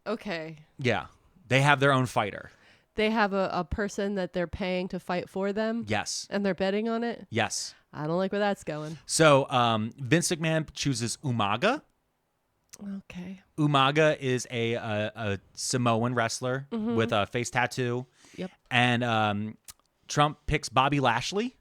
Okay. Yeah, they have their own fighter. They have a person that they're paying to fight for them? Yes. And they're betting on it? Yes. I don't like where that's going. So, Vince McMahon chooses Umaga. Okay. Umaga is a Samoan wrestler with a face tattoo. Yep. And Trump picks Bobby Lashley.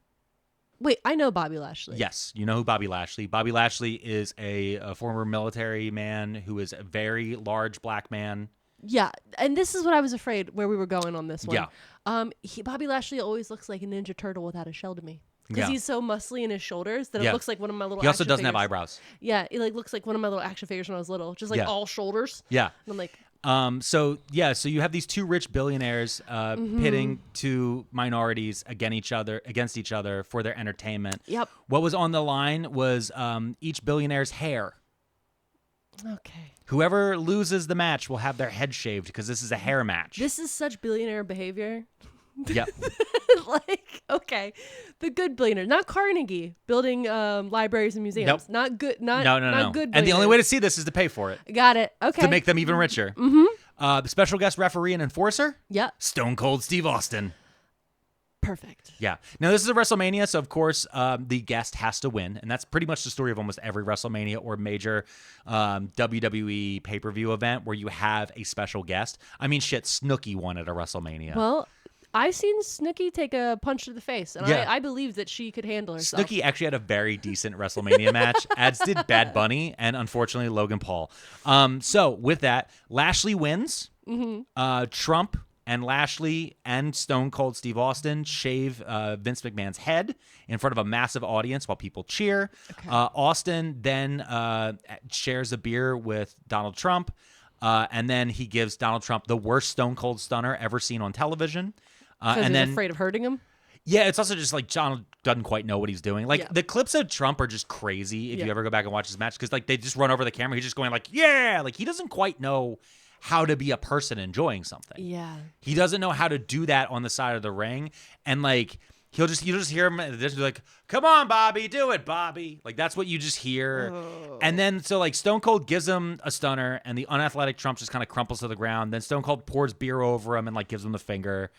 Wait, I know Bobby Lashley. Yes, you know who Bobby Lashley. Bobby Lashley is a former military man who is a very large black man. Yeah, and this is what I was afraid where we were going on this one. Yeah. Bobby Lashley always looks like a Ninja Turtle without a shell to me. Because Yeah. he's so muscly in his shoulders that it looks like one of my little He also action doesn't have figures. eyebrows. Yeah, it like looks like one of my little action figures when I was little. Just like all shoulders. Yeah. And I'm like... So you have these two rich billionaires pitting two minorities against each other for their entertainment. Yep. What was on the line was each billionaire's hair. Okay. Whoever loses the match will have their head shaved because this is a hair match. This is such billionaire behavior. Yep. Like, okay, the good billionaire, not Carnegie building libraries and museums. Nope. Not good. Not good. And the only way to see this is to pay for it. Got it. Okay. To make them even richer. The special guest referee and enforcer. Yeah. Stone Cold Steve Austin. Perfect. Yeah. Now, this is a WrestleMania, so of course the guest has to win, and that's pretty much the story of almost every WrestleMania or major WWE pay-per-view event where you have a special guest. I mean, shit, Snooki won at a WrestleMania. Well, I've seen Snooki take a punch to the face, and I believe that she could handle herself. Snooki actually had a very decent WrestleMania match, as did Bad Bunny, and unfortunately Logan Paul. So with that, Lashley wins. Mm-hmm. Trump and Lashley and Stone Cold Steve Austin shave Vince McMahon's head in front of a massive audience while people cheer. Okay. Austin then shares a beer with Donald Trump, and then he gives Donald Trump the worst Stone Cold stunner ever seen on television. Because he's afraid of hurting him? Yeah, it's also just like Donald doesn't quite know what he's doing. Like the clips of Trump are just crazy if you ever go back and watch his match, because like they just run over the camera. He's just going like, yeah, like he doesn't quite know how to be a person enjoying something. Yeah. He doesn't know how to do that on the side of the ring. And like you'll just hear him just be like, come on, Bobby, do it, Bobby. Like that's what you just hear. Oh. And then so like Stone Cold gives him a stunner and the unathletic Trump just kind of crumples to the ground. Then Stone Cold pours beer over him and like gives him the finger.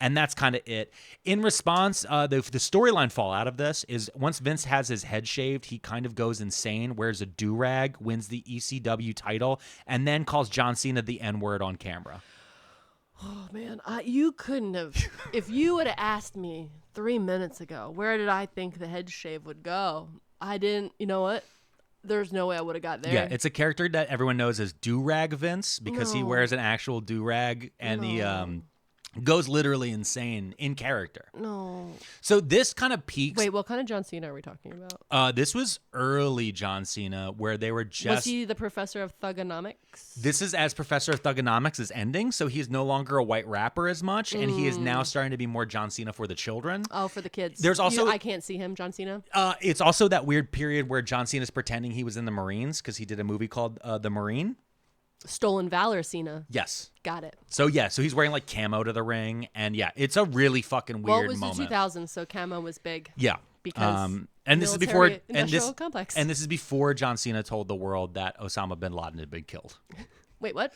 And that's kind of it. In response, the storyline fallout of this is once Vince has his head shaved, he kind of goes insane, wears a do-rag, wins the ECW title, and then calls John Cena the N-word on camera. Oh, man. You couldn't have. If you would have asked me 3 minutes ago, where did I think the head shave would go? I didn't. You know what? There's no way I would have got there. Yeah, it's a character that everyone knows as do-rag Vince because he wears an actual do-rag and he goes literally insane in character. No. So this kind of peaks. Wait, what kind of John Cena are we talking about? This was early John Cena, where they were just. Was he the professor of thugonomics? This is as Professor of Thugonomics is ending, so he's no longer a white rapper as much, and he is now starting to be more John Cena for the children. Oh, for the kids. There's also I can't see him, John Cena. It's also that weird period where John Cena's pretending he was in the Marines because he did a movie called The Marine. Stolen Valor Cena. Yes. Got it. So yeah, so he's wearing like camo to the ring, and yeah, it's a really fucking weird moment. Well, it was the 2000s, so camo was big. Yeah. Because and this is before complex. And this is before John Cena told the world that Osama bin Laden had been killed. Wait, what?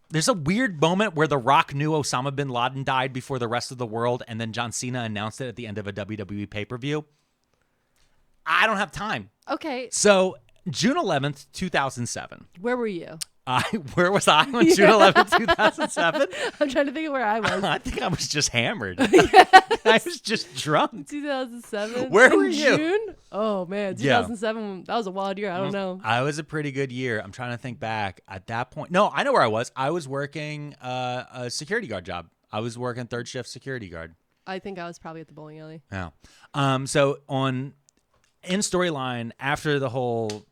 There's a weird moment where The Rock knew Osama bin Laden died before the rest of the world, and then John Cena announced it at the end of a WWE pay-per-view. I don't have time. Okay. So June 11th, 2007. Where were you? Where was I on June 11th, 2007? I'm trying to think of where I was. I think I was just hammered. I was just drunk. 2007? Where were you? June? Oh, man. 2007, that was a wild year. I don't know. I was a pretty good year. I'm trying to think back. At that point, no, I know where I was. I was working a security guard job. I was working third shift security guard. I think I was probably at the bowling alley. Yeah. So in storyline, after the whole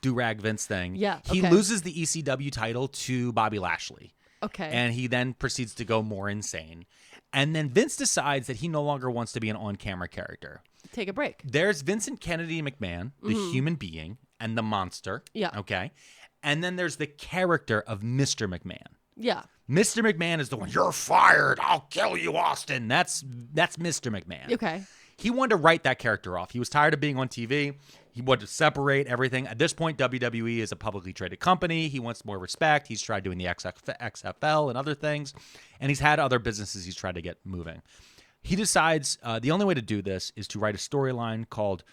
do-rag Vince thing, he loses the ECW title to Bobby Lashley. Okay. And he then proceeds to go more insane. And then Vince decides that he no longer wants to be an on-camera character. Take a break. There's Vincent Kennedy McMahon, the human being, and the monster. Yeah. Okay. And then there's the character of Mr. McMahon. Yeah. Mr. McMahon is the one, you're fired, I'll kill you, Austin. That's Mr. McMahon. Okay. He wanted to write that character off. He was tired of being on TV. He wanted to separate everything. At this point, WWE is a publicly traded company. He wants more respect. He's tried doing the XFL and other things. And he's had other businesses he's tried to get moving. He decides the only way to do this is to write a storyline called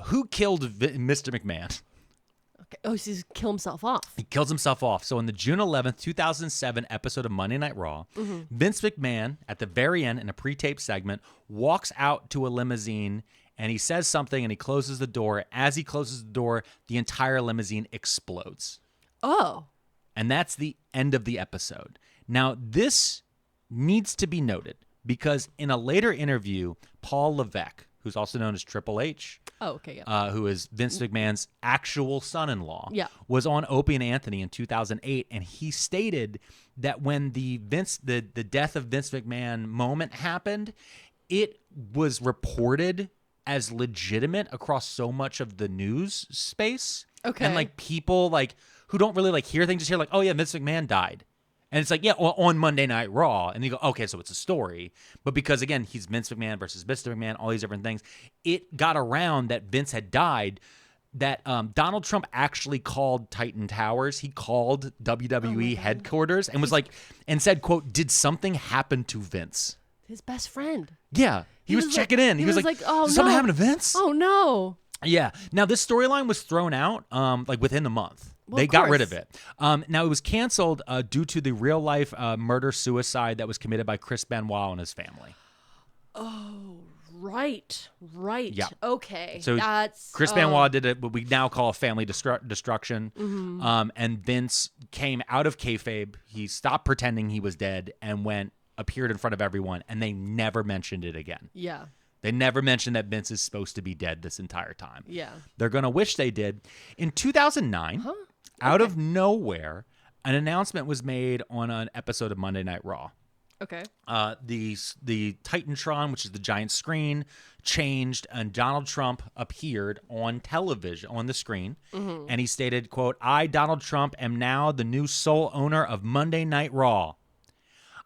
Who Killed Mr. McMahon? Okay. Oh, so he's killed himself off. He kills himself off. So in the June 11th, 2007 episode of Monday Night Raw, Vince McMahon, at the very end in a pre-taped segment, walks out to a limousine and he says something and he closes the door. As he closes the door, the entire limousine explodes. Oh. And that's the end of the episode. Now, this needs to be noted because in a later interview, Paul Levesque, who's also known as Triple H, who is Vince McMahon's actual son-in-law, was on Opie and Anthony in 2008, and he stated that when the death of Vince McMahon moment happened, it was reported as legitimate across so much of the news space. Okay. And like people like who don't really like hear things, just hear like, oh yeah, Vince McMahon died. And it's like, yeah, on Monday Night Raw. And you go, okay, so it's a story. But because, again, he's Vince McMahon versus Mr. McMahon, all these different things, it got around that Vince had died, that Donald Trump actually called Titan Towers. He called WWE headquarters and was like, and said, quote, did something happen to Vince? his best friend. Yeah, he was checking in. He was like, oh, something happened to Vince? Oh, no. Yeah. Now, this storyline was thrown out like within the month. Well, they got rid of it. Now, it was canceled due to the real-life murder-suicide that was committed by Chris Benoit and his family. Oh, right. Yeah. Okay. So that's Chris Benoit did what we now call a family destruction. Mm-hmm. And Vince came out of kayfabe. He stopped pretending he was dead and appeared in front of everyone, and they never mentioned it again. Yeah. They never mentioned that Vince is supposed to be dead this entire time. Yeah. They're going to wish they did. In 2009, out of nowhere, an announcement was made on an episode of Monday Night Raw. Okay. The Titantron, which is the giant screen, changed, and Donald Trump appeared on television, on the screen, and he stated, quote, "I, Donald Trump, am now the new sole owner of Monday Night Raw.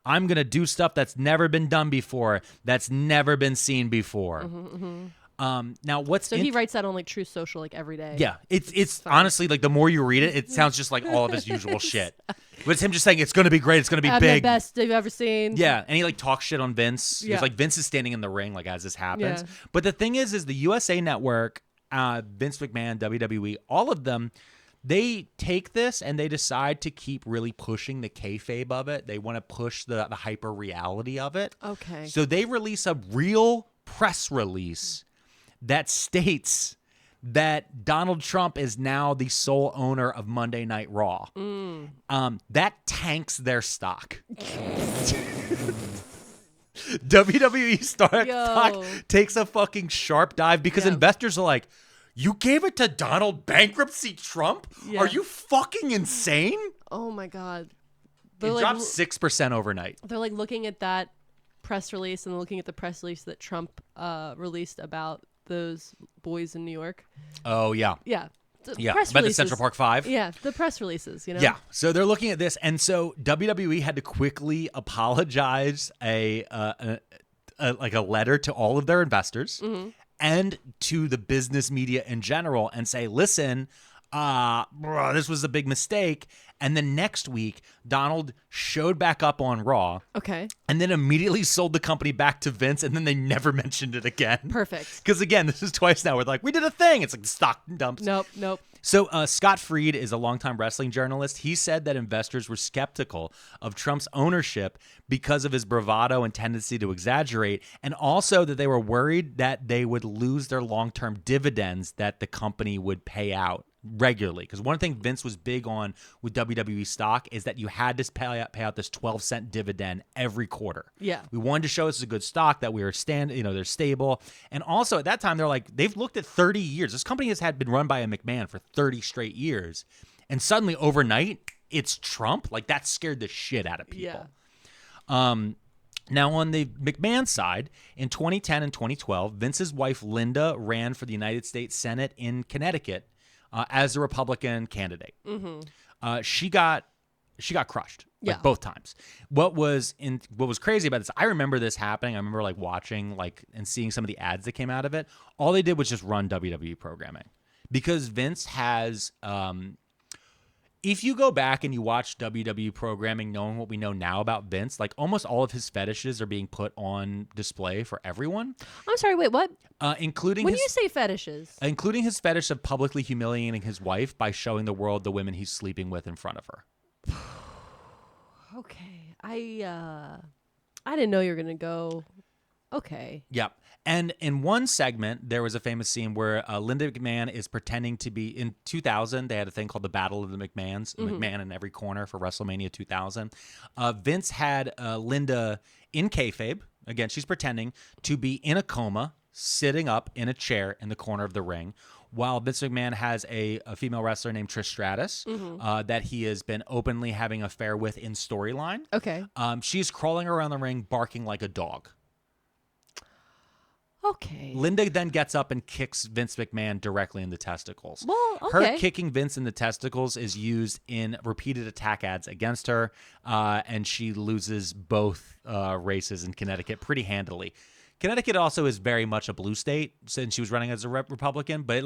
I'm going to do stuff that's never been done before, that's never been seen before." Now, he writes that on like Truth Social like every day. Yeah, it's honestly like the more you read it, it sounds just like all of his usual shit. But it's him just saying it's going to be great, it's going to be I'm big, the best you've ever seen. Yeah, and he like talks shit on Vince. Yeah. He's like Vince is standing in the ring like as this happens. Yeah. But the thing is the USA Network, Vince McMahon, WWE, all of them, they take this and they decide to keep really pushing the kayfabe of it. They want to push the hyper reality of it. Okay. So they release a real press release that states that Donald Trump is now the sole owner of Monday Night Raw. That tanks their stock. WWE stock takes a fucking sharp dive because investors are like, you gave it to Donald Bankruptcy Trump? Yeah. Are you fucking insane? Oh my God. It dropped 6% overnight. They're like looking at that press release and looking at the press release that Trump released about those boys in New York. Oh, yeah. Yeah. Yeah, press about releases. the Central Park 5. Yeah, the press releases, you know? Yeah, so they're looking at this, and so WWE had to quickly apologize a letter to all of their investors and to the business media in general and say, listen, this was a big mistake. And then next week, Donald showed back up on Raw. Okay. And then immediately sold the company back to Vince, and then they never mentioned it again. Perfect. Because again, this is twice now. We're like, we did a thing. It's like stock dumps. Nope. So Scott Fried is a longtime wrestling journalist. He said that investors were skeptical of Trump's ownership because of his bravado and tendency to exaggerate, and also that they were worried that they would lose their long-term dividends that the company would pay out regularly. Because one thing Vince was big on with WWE stock is that you had to pay out this 12-cent dividend every quarter. Yeah. We wanted to show this is a good stock, that we were they're stable. And also at that time, they're like, they've looked at 30 years. This company has been run by a McMahon for 30 straight years. And suddenly overnight, it's Trump. Like that scared the shit out of people. Yeah. Now, on the McMahon side, in 2010 and 2012, Vince's wife, Linda, ran for the United States Senate in Connecticut as a Republican candidate. She got crushed both times. What was crazy about this, I remember this happening. I remember watching and seeing some of the ads that came out of it. All they did was just run WWE programming because Vince has if you go back and you watch WWE programming, knowing what we know now about Vince, almost all of his fetishes are being put on display for everyone. I'm sorry, wait, what? Including when you say fetishes, including his fetish of publicly humiliating his wife by showing the world the women he's sleeping with in front of her. Okay, I didn't know you were gonna go. Okay. Yep. And in one segment, there was a famous scene where Linda McMahon is pretending to be, in 2000, they had a thing called the Battle of the McMahons, McMahon in every corner for WrestleMania 2000. Vince had Linda in kayfabe, again, she's pretending to be in a coma, sitting up in a chair in the corner of the ring, while Vince McMahon has a female wrestler named Trish Stratus that he has been openly having an affair with in storyline. Okay. She's crawling around the ring, barking like a dog. Okay. Linda then gets up and kicks Vince McMahon directly in the testicles. Well, okay. Her kicking Vince in the testicles is used in repeated attack ads against her, and she loses both races in Connecticut pretty handily. Connecticut also is very much a blue state since she was running as a Republican, but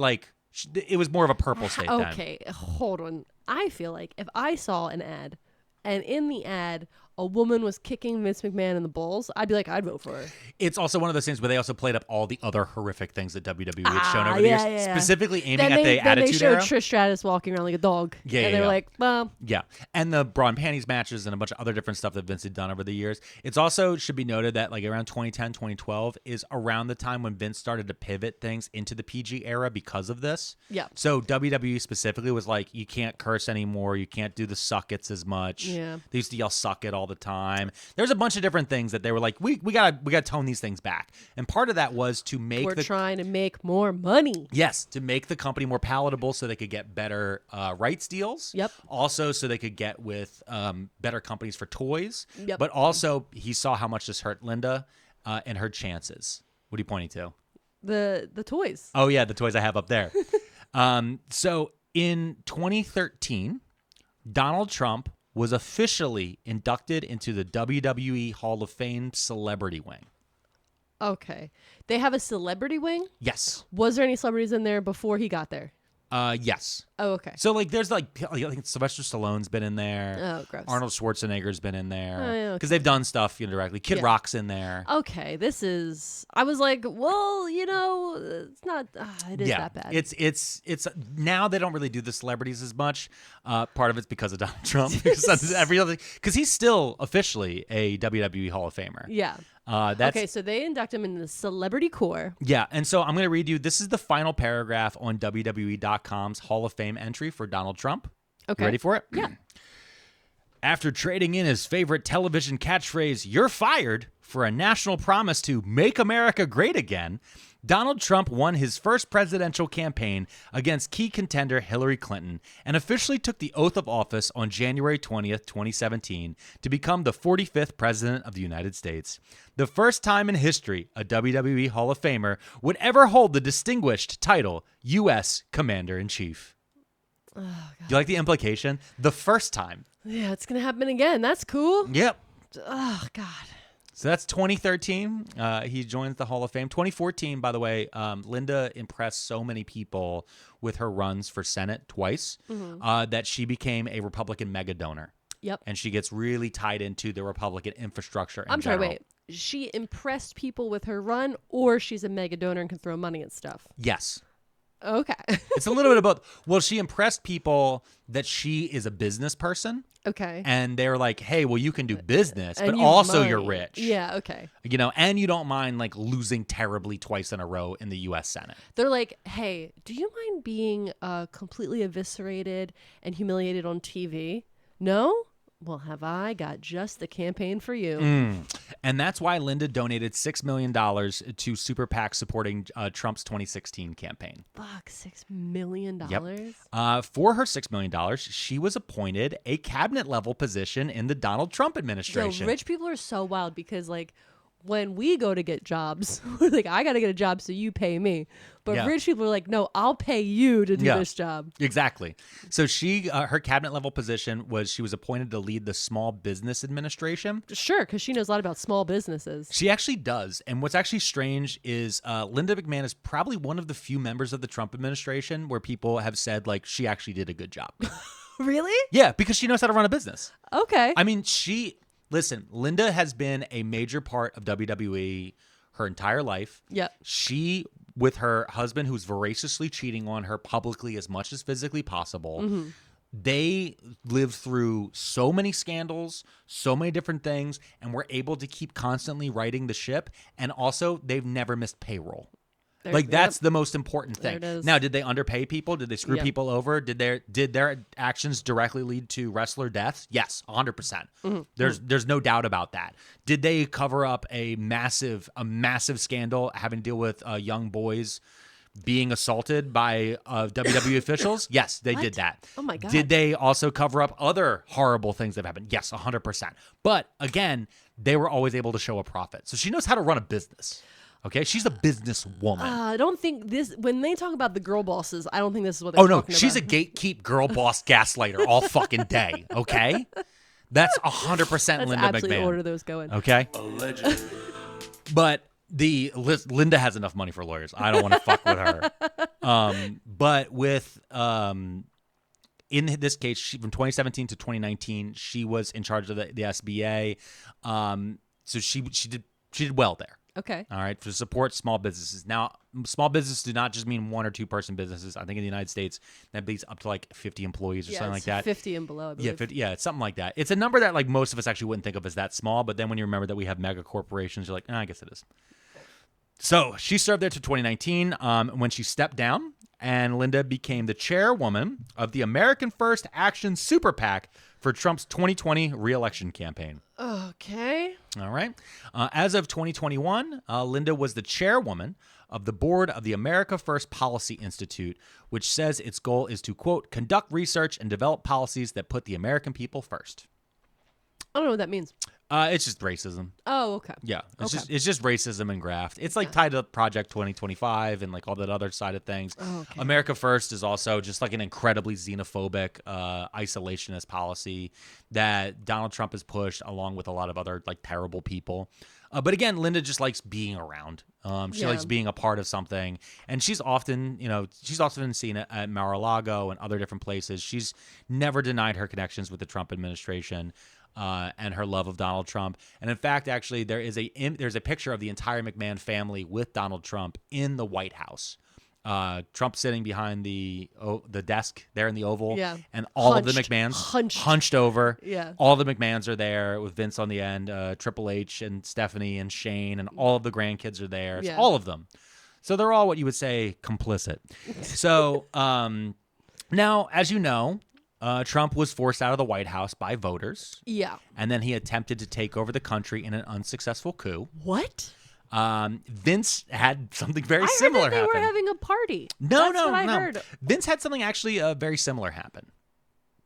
it was more of a purple state then. Okay, hold on. I feel like if I saw an ad, and in the ad, a woman was kicking Vince McMahon in the balls, I'd be like, I'd vote for her. It's also one of those things where they also played up all the other horrific things that WWE had shown over the years, specifically aiming at the Attitude Era. They showed Trish Stratus walking around like a dog. And they were like, well. Yeah. And the bra and panties matches and a bunch of other different stuff that Vince had done over the years. It's also should be noted that like around 2010, 2012 is around the time when Vince started to pivot things into the PG era because of this. Yeah. So WWE specifically was like, you can't curse anymore. You can't do the suck it's as much. Yeah. They used to yell suck it all the time. There's a bunch of different things that they were like, we gotta tone these things back. And part of that was to make We're trying to make more money. Yes, to make the company more palatable so they could get better rights deals. Yep. Also so they could get with better companies for toys. Yep. But also he saw how much this hurt Linda and her chances. What are you pointing to? The toys. Oh, yeah, the toys I have up there. So in 2013, Donald Trump was officially inducted into the WWE Hall of Fame Celebrity Wing. Okay. They have a celebrity wing? Yes. Was there any celebrities in there before he got there? Yes. Oh, okay. So like, there's like, I think Sylvester Stallone's been in there. Oh, gross. Arnold Schwarzenegger's been in there because okay. they've done stuff directly. Kid Rock's in there. Okay, this is. I was like, well, it's not. It is that bad. It's now they don't really do the celebrities as much. Part of it's because of Donald Trump because he's still officially a WWE Hall of Famer. Yeah. Okay, so they induct him in the Celebrity Corps. Yeah, and so I'm going to read you. This is the final paragraph on WWE.com's Hall of Fame entry for Donald Trump. Okay. You ready for it? Yeah. After trading in his favorite television catchphrase, "You're fired," for a national promise to make America great again, Donald Trump won his first presidential campaign against key contender Hillary Clinton and officially took the oath of office on January 20th, 2017 to become the 45th president of the United States. The first time in history a WWE Hall of Famer would ever hold the distinguished title U.S. Commander-in-Chief. Oh, God. Do you like the implication? The first time. Yeah, it's going to happen again. That's cool. Yep. Oh, God. So that's 2013. He joins the Hall of Fame. 2014, by the way, Linda impressed so many people with her runs for Senate twice that she became a Republican mega donor. Yep. And she gets really tied into the Republican infrastructure in sorry, general. wait. She impressed people with her run, or she's a mega donor and can throw money at stuff? Yes. Okay. It's a little bit of both. Well, she impressed people that she is a business person. Okay. And they're like, hey, well, you can do business, but also you're rich. Yeah, okay. And you don't mind like losing terribly twice in a row in the U.S. Senate. They're like, hey, do you mind being completely eviscerated and humiliated on TV? No? Well, have I got just the campaign for you? And that's why Linda donated $6 million to Super PAC supporting Trump's 2016 campaign. Fuck, $6 million? Yep. For her $6 million, she was appointed a cabinet-level position in the Donald Trump administration. So rich people are so wild because, like, when we go to get jobs, we're like, I got to get a job so you pay me. But rich people are like, no, I'll pay you to do this job. Exactly. So she, her cabinet level position was she was appointed to lead the Small Business Administration. Sure, because she knows a lot about small businesses. She actually does. And what's actually strange is Linda McMahon is probably one of the few members of the Trump administration where people have said, like, she actually did a good job. Really? Yeah, because she knows how to run a business. Okay. I mean, listen, Linda has been a major part of WWE her entire life. Yeah. She, with her husband, who's voraciously cheating on her publicly as much as physically possible, they lived through so many scandals, so many different things, and were able to keep constantly righting the ship. And also, they've never missed payroll. That's the most important thing. Now, did they underpay people? Did they screw people over? Did their actions directly lead to wrestler deaths? Yes, 100%. There's no doubt about that. Did they cover up a massive scandal having to deal with young boys being assaulted by WWE officials? Yes, they did that. Oh my God. Did they also cover up other horrible things that have happened? Yes, 100%. But again, they were always able to show a profit. So she knows how to run a business. Okay, she's a businesswoman. I don't think this. When they talk about the girl bosses, I don't think this is what they're talking about. Oh no, she's a gatekeep girl boss gaslighter all fucking day. Okay, that's 100% Linda absolutely McMahon. Order those going. Okay, Allegedly. but Linda has enough money for lawyers. I don't want to fuck with her. But with In this case, from 2017 to 2019, she was in charge of the SBA. So she did well there. Okay. All right, to support small businesses. Now, small businesses do not just mean 1 or 2 person businesses. I think in the United States that means up to like 50 employees or something like that. 50 and below, I believe. Yeah, 50, yeah, it's something like that. It's a number that like most of us actually wouldn't think of as that small, but then when you remember that we have mega corporations, you're like, I guess it is. So she served there to 2019 when she stepped down, and Linda became the chairwoman of the American First Action Super PAC for Trump's 2020 re-election campaign. Okay. All right. As of 2021, Linda was the chairwoman of the board of the America First Policy Institute, which says its goal is to, quote, conduct research and develop policies that put the American people first. I don't know what that means. It's just racism. Oh, okay. Yeah, it's just racism and graft. It's like tied to Project 2025 and like all that other side of things. Okay. America First is also just like an incredibly xenophobic, isolationist policy that Donald Trump has pushed along with a lot of other like terrible people. But again, Linda just likes being around. She likes being a part of something, and she's often seen at Mar-a-Lago and other different places. She's never denied her connections with the Trump administration. And her love of Donald Trump. And in fact, actually, there's a picture of the entire McMahon family with Donald Trump in the White House. Trump sitting behind the desk there in the Oval, and all of the McMahons hunched over. Yeah, all the McMahons are there with Vince on the end, Triple H and Stephanie and Shane, and all of the grandkids are there. It's all of them. So they're all what you would say complicit. So now, as you know, Trump was forced out of the White House by voters. Yeah. And then he attempted to take over the country in an unsuccessful coup. What? Vince had something very similar happen. I heard that they were having a party. No. I heard. Vince had something actually very similar happen.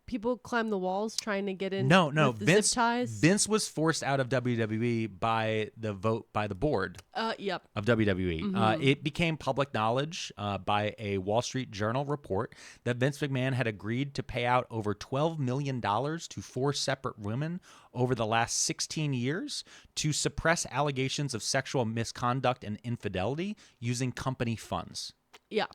People climb the walls trying to get in. No. With the zip ties? Vince was forced out of WWE by the vote by the board. Yep. Of WWE. Mm-hmm. It became public knowledge by a Wall Street Journal report that Vince McMahon had agreed to pay out over $12 million to 4 separate women over the last 16 years to suppress allegations of sexual misconduct and infidelity using company funds. Yeah.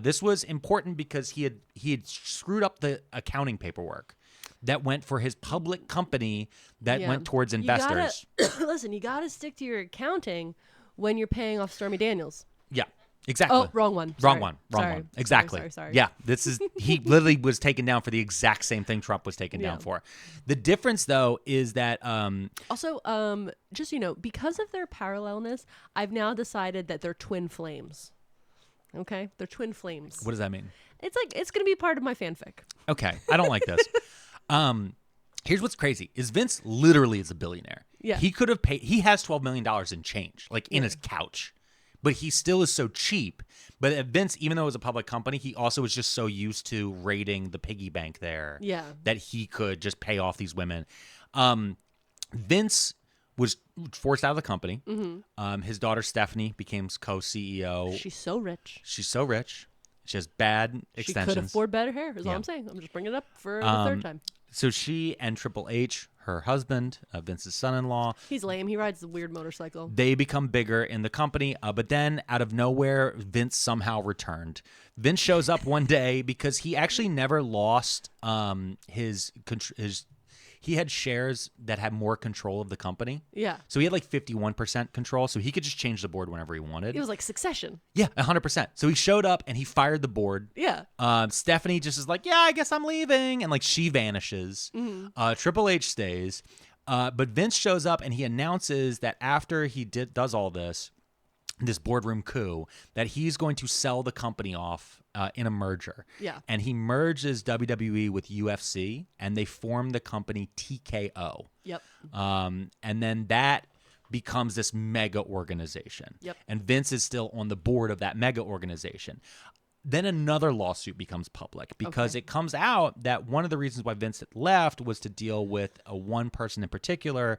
This was important because he had screwed up the accounting paperwork that went for his public company that went towards investors. Listen, you got to stick to your accounting when you're paying off Stormy Daniels. Yeah, exactly. Oh, wrong one. Wrong one. Exactly. Sorry. Yeah, he literally was taken down for the exact same thing Trump was taken down for. The difference, though, is that also, just because of their parallelness, I've now decided that they're twin flames. Okay, they're twin flames. What does that mean? It's like it's gonna be part of my fanfic. Okay, I don't like this. Here's what's crazy: is Vince literally is a billionaire. Yeah, he could have paid. He has $12 million in change, like in his couch, but he still is so cheap. But at Vince, even though it was a public company, he also was just so used to raiding the piggy bank there, that he could just pay off these women. Vince was forced out of the company. Mm-hmm. His daughter Stephanie became co-CEO. She's so rich. She has bad extensions. She could afford better hair, is all I'm saying. I'm just bringing it up for the third time. So she and Triple H, her husband, Vince's son-in-law. He's lame. He rides the weird motorcycle. They become bigger in the company. But then out of nowhere, Vince somehow returned. Vince shows up one day because he actually never lost his he had shares that had more control of the company. Yeah. So he had like 51% control, so he could just change the board whenever he wanted. It was like Succession. Yeah, 100%. So he showed up and he fired the board. Yeah. Stephanie just is like, yeah, I guess I'm leaving. And like she vanishes. Mm-hmm. Triple H stays. But Vince shows up and he announces that after he does all this boardroom coup, that he's going to sell the company off in a merger. Yeah. And he merges WWE with UFC, and they form the company TKO. Yep. And then that becomes this mega organization. Yep. And Vince is still on the board of that mega organization. Then another lawsuit becomes public because it comes out that one of the reasons why Vince left was to deal with one person in particular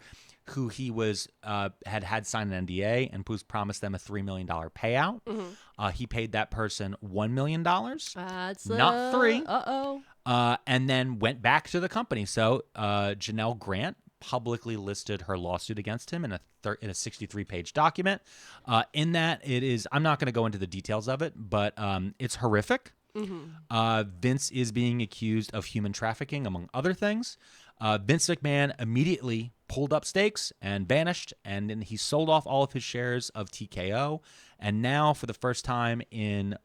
who he was had signed an NDA and was promised them a $3 million payout. Mm-hmm. He paid that person $1 million, not $3. And then went back to the company. So Janelle Grant publicly listed her lawsuit against him in a 63-page document. In that, it is, I'm not going to go into the details of it, but it's horrific. Vince is being accused of human trafficking, among other things. Vince McMahon immediately pulled up stakes and vanished, and then he sold off all of his shares of TKO. And now, for the first time in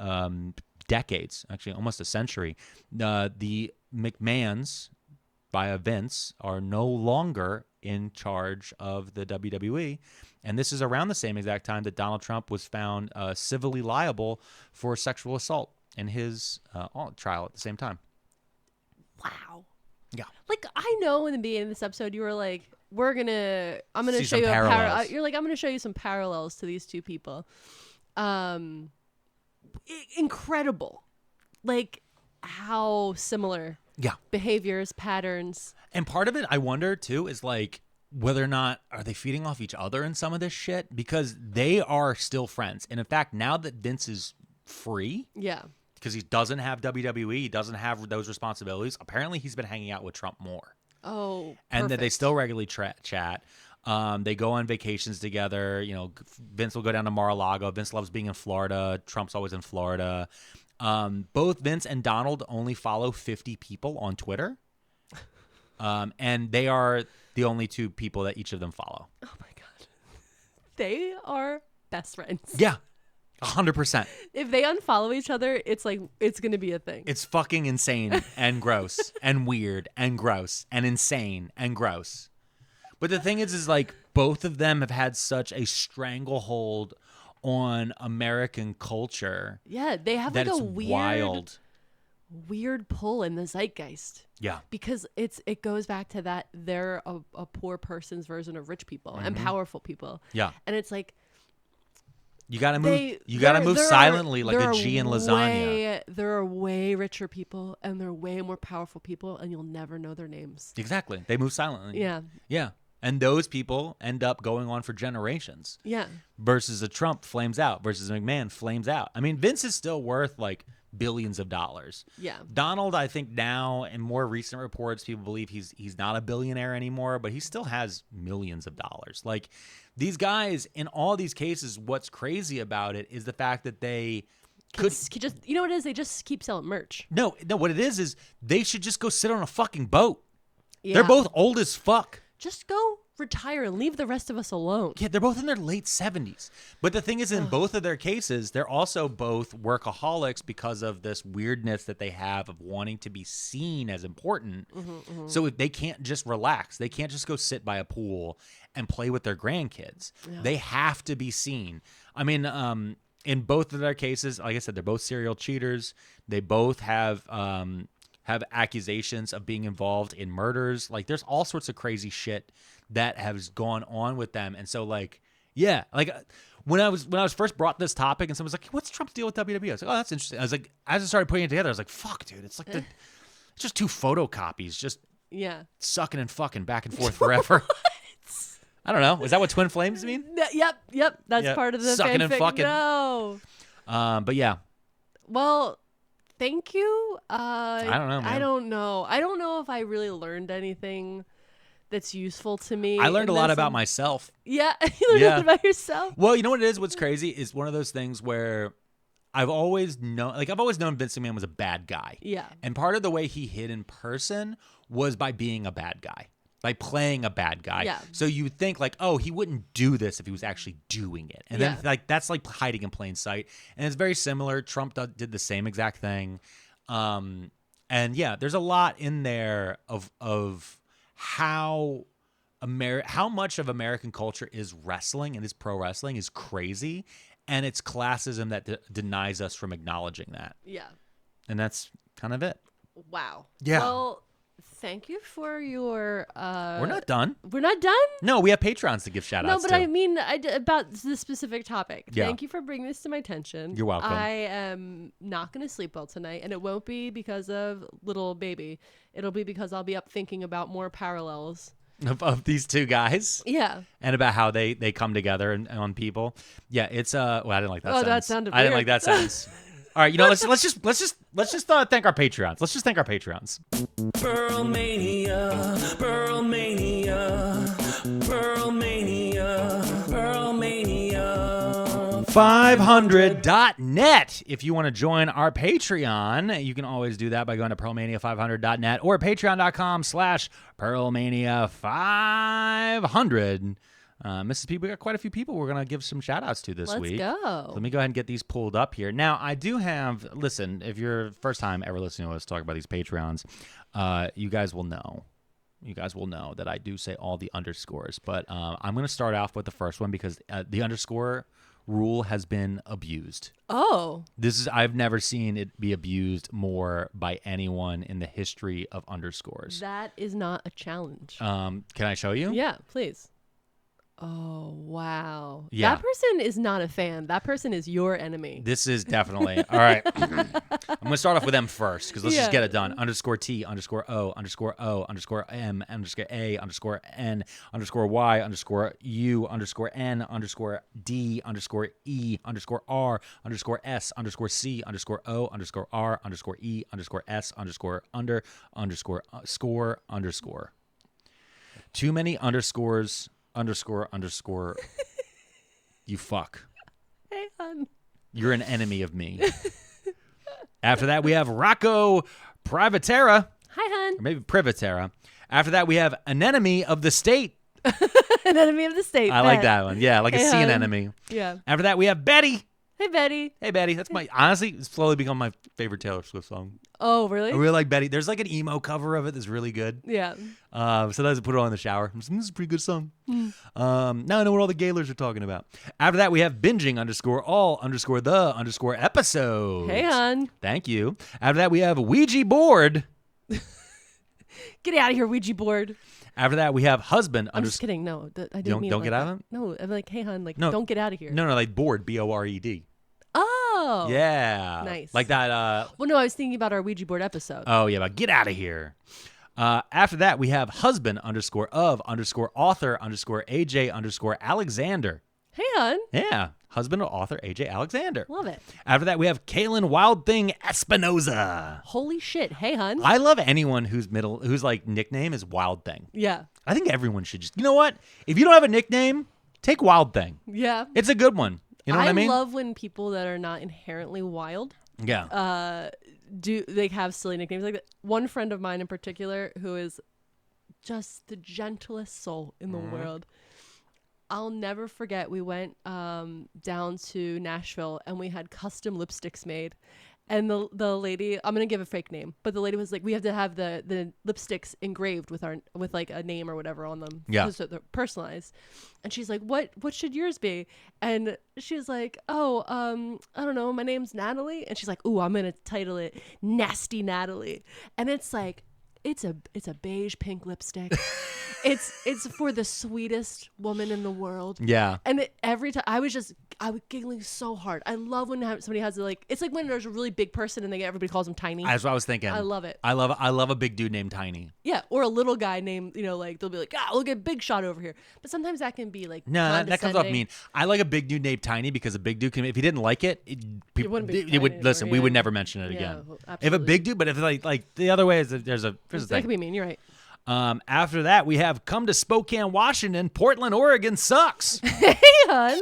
decades, actually almost a century, the McMahons, via Vince, are no longer in charge of the WWE. And this is around the same exact time that Donald Trump was found civilly liable for sexual assault in his trial at the same time. Wow. Yeah. Like, I know in the beginning of this episode, you were like, I'm going to show you you're like, I'm going to show you some parallels to these two people. Incredible. Like, how similar. Yeah. Behaviors, patterns. And part of it, I wonder, too, is like whether or not are they feeding off each other in some of this shit? Because they are still friends. And in fact, now that Vince is free, because he doesn't have WWE, he doesn't have those responsibilities, apparently he's been hanging out with Trump more. Oh, and that they still regularly chat. They go on vacations together. You know, Vince will go down to Mar-a-Lago. Vince loves being in Florida. Trump's always in Florida. Both Vince and Donald only follow 50 people on Twitter. And they are the only two people that each of them follow. Oh my God. They are best friends. Yeah. 100%. If they unfollow each other, it's like, it's going to be a thing. It's fucking insane and gross and weird and gross and insane and gross. But the thing is like both of them have had such a stranglehold on American culture. Yeah, they have like a weird pull in the zeitgeist. Yeah. Because it goes back to that they're a poor person's version of rich people and powerful people. Yeah. And it's like you gotta move silently like a G in lasagna. There are way richer people and they're way more powerful people and you'll never know their names. Exactly. They move silently. Yeah. Yeah. And those people end up going on for generations. Yeah. Versus a Trump flames out, versus a McMahon flames out. I mean, Vince is still worth like billions of dollars. Yeah. Donald, I think now in more recent reports, people believe he's not a billionaire anymore, but he still has millions of dollars. Like these guys, in all these cases, what's crazy about it is the fact that they could just, you know what it is? They just keep selling merch. No, what it is they should just go sit on a fucking boat. Yeah. They're both old as fuck. Just go retire and leave the rest of us alone. Yeah, they're both in their late 70s. But the thing is, in both of their cases, they're also both workaholics because of this weirdness that they have of wanting to be seen as important. So if they can't just relax. They can't just go sit by a pool and play with their grandkids. Yeah. They have to be seen. I mean, in both of their cases, like I said, they're both serial cheaters. They both have accusations of being involved in murders. Like there's all sorts of crazy shit that has gone on with them. And so like, yeah, like when I was first brought this topic and someone was like, what's Trump's deal with WWE? I was like, oh, that's interesting. I was like, as I started putting it together, I was like, fuck, dude, it's like it's just two photocopies, just sucking and fucking back and forth forever. I don't know. Is that what twin flames mean? Yep. That's part of the sucking fanfic. and fucking. No. But yeah. Well, thank you. I don't know, man. I don't know if I really learned anything that's useful to me. I learned a lot about myself. Yeah, you learned a lot about yourself. Well, you know what it is? What's crazy is one of those things where I've always known Vince McMahon was a bad guy. Yeah. And part of the way he hid in person was by being a bad guy. By playing a bad guy. Yeah. So you would think like, oh, he wouldn't do this if he was actually doing it. And then like that's like hiding in plain sight. And it's very similar. Trump did the same exact thing. And yeah, there's a lot in there of how much of American culture is wrestling and is pro wrestling is crazy. And it's classism that denies us from acknowledging that. Yeah. And that's kind of it. Wow. Yeah. Well, thank you for your... We're not done. We're not done? No, we have Patrons to give shout-outs to. No, but I mean about this specific topic. Yeah. Thank you for bringing this to my attention. You're welcome. I am not going to sleep well tonight, and it won't be because of little baby. It'll be because I'll be up thinking about more parallels. Of these two guys? Yeah. And about how they come together and on people. Yeah, it's... well, I didn't like that sentence. That sounded weird. I didn't like that sentence. All right, you know, let's just thank our Patreons. Let's just thank our Patreons. Pearlmania, Pearlmania, Pearlmania, Pearlmania. Pearlmania500.net. If you want to join our Patreon, you can always do that by going to Pearlmania500.net or Patreon.com/Pearlmania500. Mrs. P, we got quite a few people we're going to give some shout-outs to this week. Let's go. Let me go ahead and get these pulled up here. Now, I do have, listen, if you're first time ever listening to us talk about these Patreons, you guys will know. You guys will know that I do say all the underscores, but I'm going to start off with the first one because the underscore rule has been abused. Oh. I've never seen it be abused more by anyone in the history of underscores. That is not a challenge. Can I show you? Yeah, please. Oh, wow. Yeah. That person is not a fan. That person is your enemy. This is definitely. All right. I'm going to start off with them first because let's just get it done. Underscore T, underscore O, underscore O, underscore M, underscore A, underscore N, underscore Y, underscore U, underscore N, underscore D, underscore E, underscore R, underscore S, underscore C, underscore O, underscore R, underscore E, underscore S, underscore under, underscore score, underscore. Too many underscores. Underscore, you fuck. Hey, hon. You're an enemy of me. After that, we have Rocco Privatera. Hi, hon. Or maybe Privatera. After that, we have an enemy of the state. An enemy of the state. I like that one. Yeah, like Hey, a sea hon. anemone. Yeah. After that, we have Betty. Hey, Betty. Hey, Betty. That's honestly, it's slowly become my favorite Taylor Swift song. Oh, really? I really like Betty. There's like an emo cover of it that's really good. Yeah. Sometimes I put it on in the shower. This is a pretty good song. Now I know what all the gaylers are talking about. After that, we have binging underscore all underscore the underscore episode. Hey, hon. Thank you. After that, we have Ouija board. Get out of here, Ouija board. After that, we have husband. I'm just kidding. No, I didn't mean don't it get like out that. of it? No, I'm like, hey, hon, like, No. don't get out of here. No, like board. BORED. Oh. Yeah. Nice. Like that. Well, no, I was thinking about our Ouija board episode. Oh, yeah, but get out of here. After that, we have husband underscore of underscore author underscore AJ underscore Alexander. Hey, hon. Yeah. Husband of author AJ Alexander. Love it. After that, we have Kaylin Wild Thing Espinoza. Holy shit. Hey, hon. I love anyone whose like nickname is Wild Thing. Yeah. I think everyone should you know what? If you don't have a nickname, take Wild Thing. Yeah. It's a good one. You know what I mean? I love when people that are not inherently wild Yeah. they have silly nicknames like that. One friend of mine in particular who is just the gentlest soul in the world. I'll never forget we went down to Nashville and we had custom lipsticks made. And the lady, I'm gonna give a fake name, but the lady was like, we have to have the lipsticks engraved with like a name or whatever on them. Yeah. So they're personalized. And she's like, what should yours be? And she's like, oh, I don't know, my name's Natalie. And she's like, ooh, I'm gonna title it Nasty Natalie. And it's like, it's a beige pink lipstick. It's for the sweetest woman in the world. Yeah. And every time I was giggling so hard. I love when somebody has it's like when there's a really big person and everybody calls them tiny. That's what I was thinking. I love it. I love a big dude named Tiny. Yeah, or a little guy named, like they'll be like, look at Big Shot over here. But sometimes that can be like No, that comes off mean. I like a big dude named Tiny because a big dude can, if he didn't like it, wouldn't be it would Tiny listen. anymore, We would yeah. never mention it Yeah, again. well, If a absolutely. big dude, but if like the other way is that here's the That thing. could be mean. You're right. After that, we have come to Spokane, Washington. Portland, Oregon sucks. Hey, hon.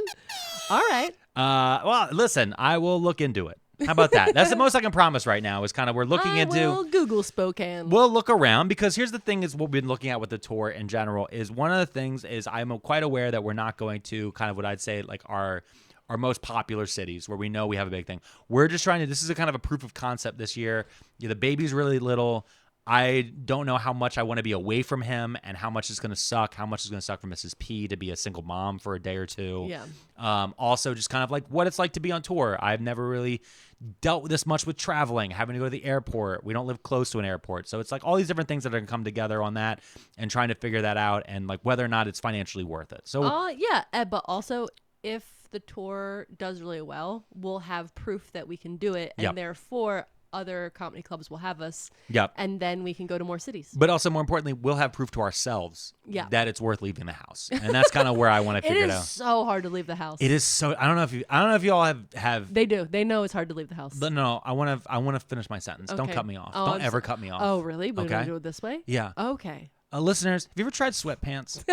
All right. Well, listen, I will look into it. How about that? That's the most I can promise right now is kind of we're looking into. I will Google Spokane. We'll look around because here's the thing is what we've been looking at with the tour in general is one of the things is I'm quite aware that we're not going to kind of what I'd say like our most popular cities where we know we have a big thing. We're just trying to, this is a kind of a proof of concept this year. The baby's really little. I don't know how much I want to be away from him and how much it's going to suck, how much it's going to suck for Mrs. P to be a single mom for a day or two. Yeah. Also, just kind of like what it's like to be on tour. I've never really dealt with this much with traveling, having to go to the airport. We don't live close to an airport. So it's like all these different things that are going to come together on that and trying to figure that out and like whether or not it's financially worth it. So yeah. But also, if the tour does really well, we'll have proof that we can do it. And Yep. therefore, other comedy clubs will have us. Yep. And then we can go to more cities. But also, more importantly, we'll have proof to ourselves that it's worth leaving the house, and that's kind of where I want to figure it out. It is so hard to leave the house. It is so. I don't know if you all have. They do. They know it's hard to leave the house. But no, I want to finish my sentence. Don't Okay. cut me off. Oh, Don't ever cut me off. Oh, really? We're Okay. going to do it this way? Yeah. Okay. Listeners, have you ever tried sweatpants?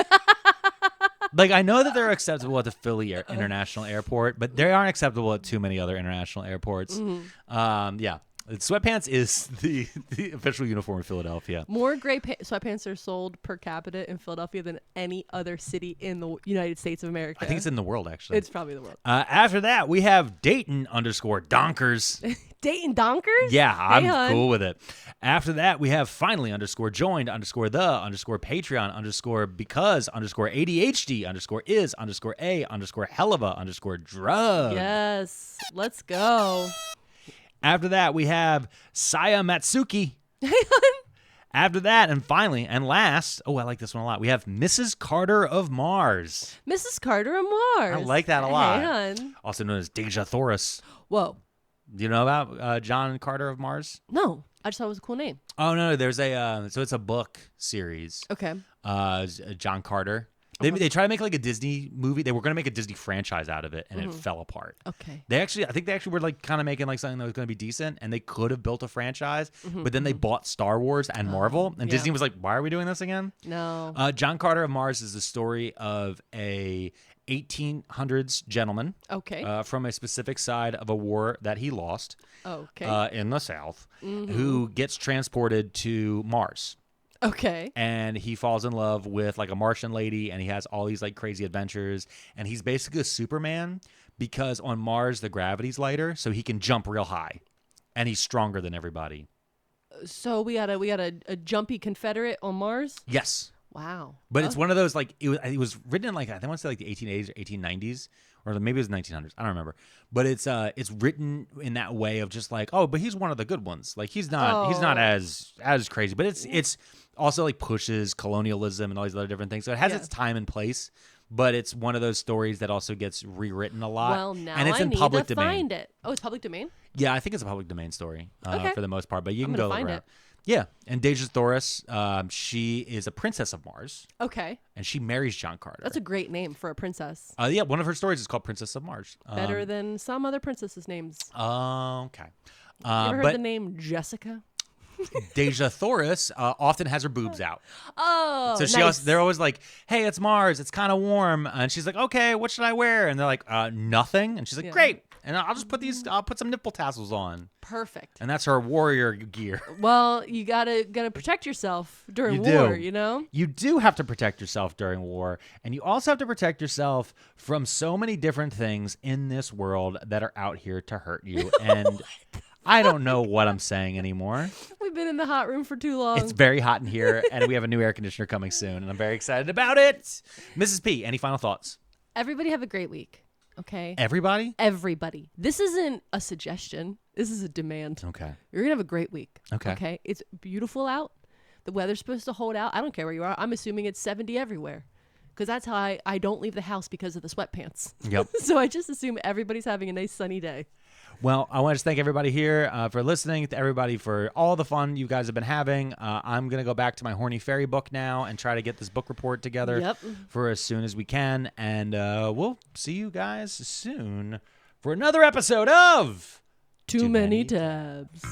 Like, I know that they're acceptable at the Philly International Airport, but they aren't acceptable at too many other international airports. Yeah. Sweatpants is the official uniform in Philadelphia. More gray sweatpants are sold per capita in Philadelphia than any other city in the United States of America. I think it's in the world, actually. It's probably the world. After that, we have Dayton_Donkers. Dayton Donkers? Yeah, I'm cool with it. After that, we have finally_Joined_the_because_ADHD_is_A_hell of a_drug. Yes. Let's go. After that, we have Saya Matsuki. After that, and finally, and last, I like this one a lot. We have Mrs. Carter of Mars. Mrs. Carter of Mars. I like that a lot. Hey, hon. Also known as Deja Thoris. Whoa. Do you know about John Carter of Mars? No. I just thought it was a cool name. Oh, no. There's so it's a book series. Okay. John Carter. They try to make like a Disney movie. They were going to make a Disney franchise out of it, and it fell apart. Okay. I think they actually were like kind of making like something that was going to be decent, and they could have built a franchise, but then they bought Star Wars and Marvel, and Disney was like, "Why are we doing this again?" No. John Carter of Mars is the story of a 1800s gentleman. Okay. From a specific side of a war that he lost. Okay. In the South, who gets transported to Mars. Okay. And he falls in love with like a Martian lady, and he has all these like crazy adventures, and he's basically a Superman because on Mars the gravity's lighter, so he can jump real high, and he's stronger than everybody. So we got a jumpy Confederate on Mars? Yes. Wow. But it's one of those like it was written in like I want to say like the 1880s or 1890s. Or maybe it was 1900s. I don't remember. But it's written in that way of just like, but he's one of the good ones. Like he's not as crazy. But it's also like pushes colonialism and all these other different things. So it has its time and place. But it's one of those stories that also gets rewritten a lot. Well, now and it's in I need public to domain. Find it. Oh, it's public domain? Yeah, I think it's a public domain story for the most part. But you can go find around. it. Yeah, and Deja Thoris, she is a princess of Mars. Okay. And she marries John Carter. That's a great name for a princess. Yeah, one of her stories is called Princess of Mars. Better than some other princesses' names. Okay. You ever heard the name Jessica? Deja Thoris often has her boobs out. Oh, so they're always like, "Hey, it's Mars. It's kind of warm," and she's like, "Okay, what should I wear?" And they're like, "Nothing." And she's like, "Great." And I'll just put some nipple tassels on. Perfect. And that's her warrior gear. Well, you gotta protect yourself during war. You know. You do have to protect yourself during war, and you also have to protect yourself from so many different things in this world that are out here to hurt you. And I don't know what I'm saying anymore. We've been in the hot room for too long. It's very hot in here, and we have a new air conditioner coming soon, and I'm very excited about it. Mrs. P, any final thoughts? Everybody have a great week. Okay. Everybody? Everybody. This isn't a suggestion. This is a demand. Okay. You're going to have a great week. Okay. Okay. It's beautiful out. The weather's supposed to hold out. I don't care where you are. I'm assuming it's 70 everywhere. Because that's how I don't leave the house because of the sweatpants. Yep. So I just assume everybody's having a nice sunny day. Well, I want to thank everybody here for listening, to everybody for all the fun you guys have been having. I'm going to go back to my Horny Fairy book now and try to get this book report together for as soon as we can. And we'll see you guys soon for another episode of Too Many Tabs.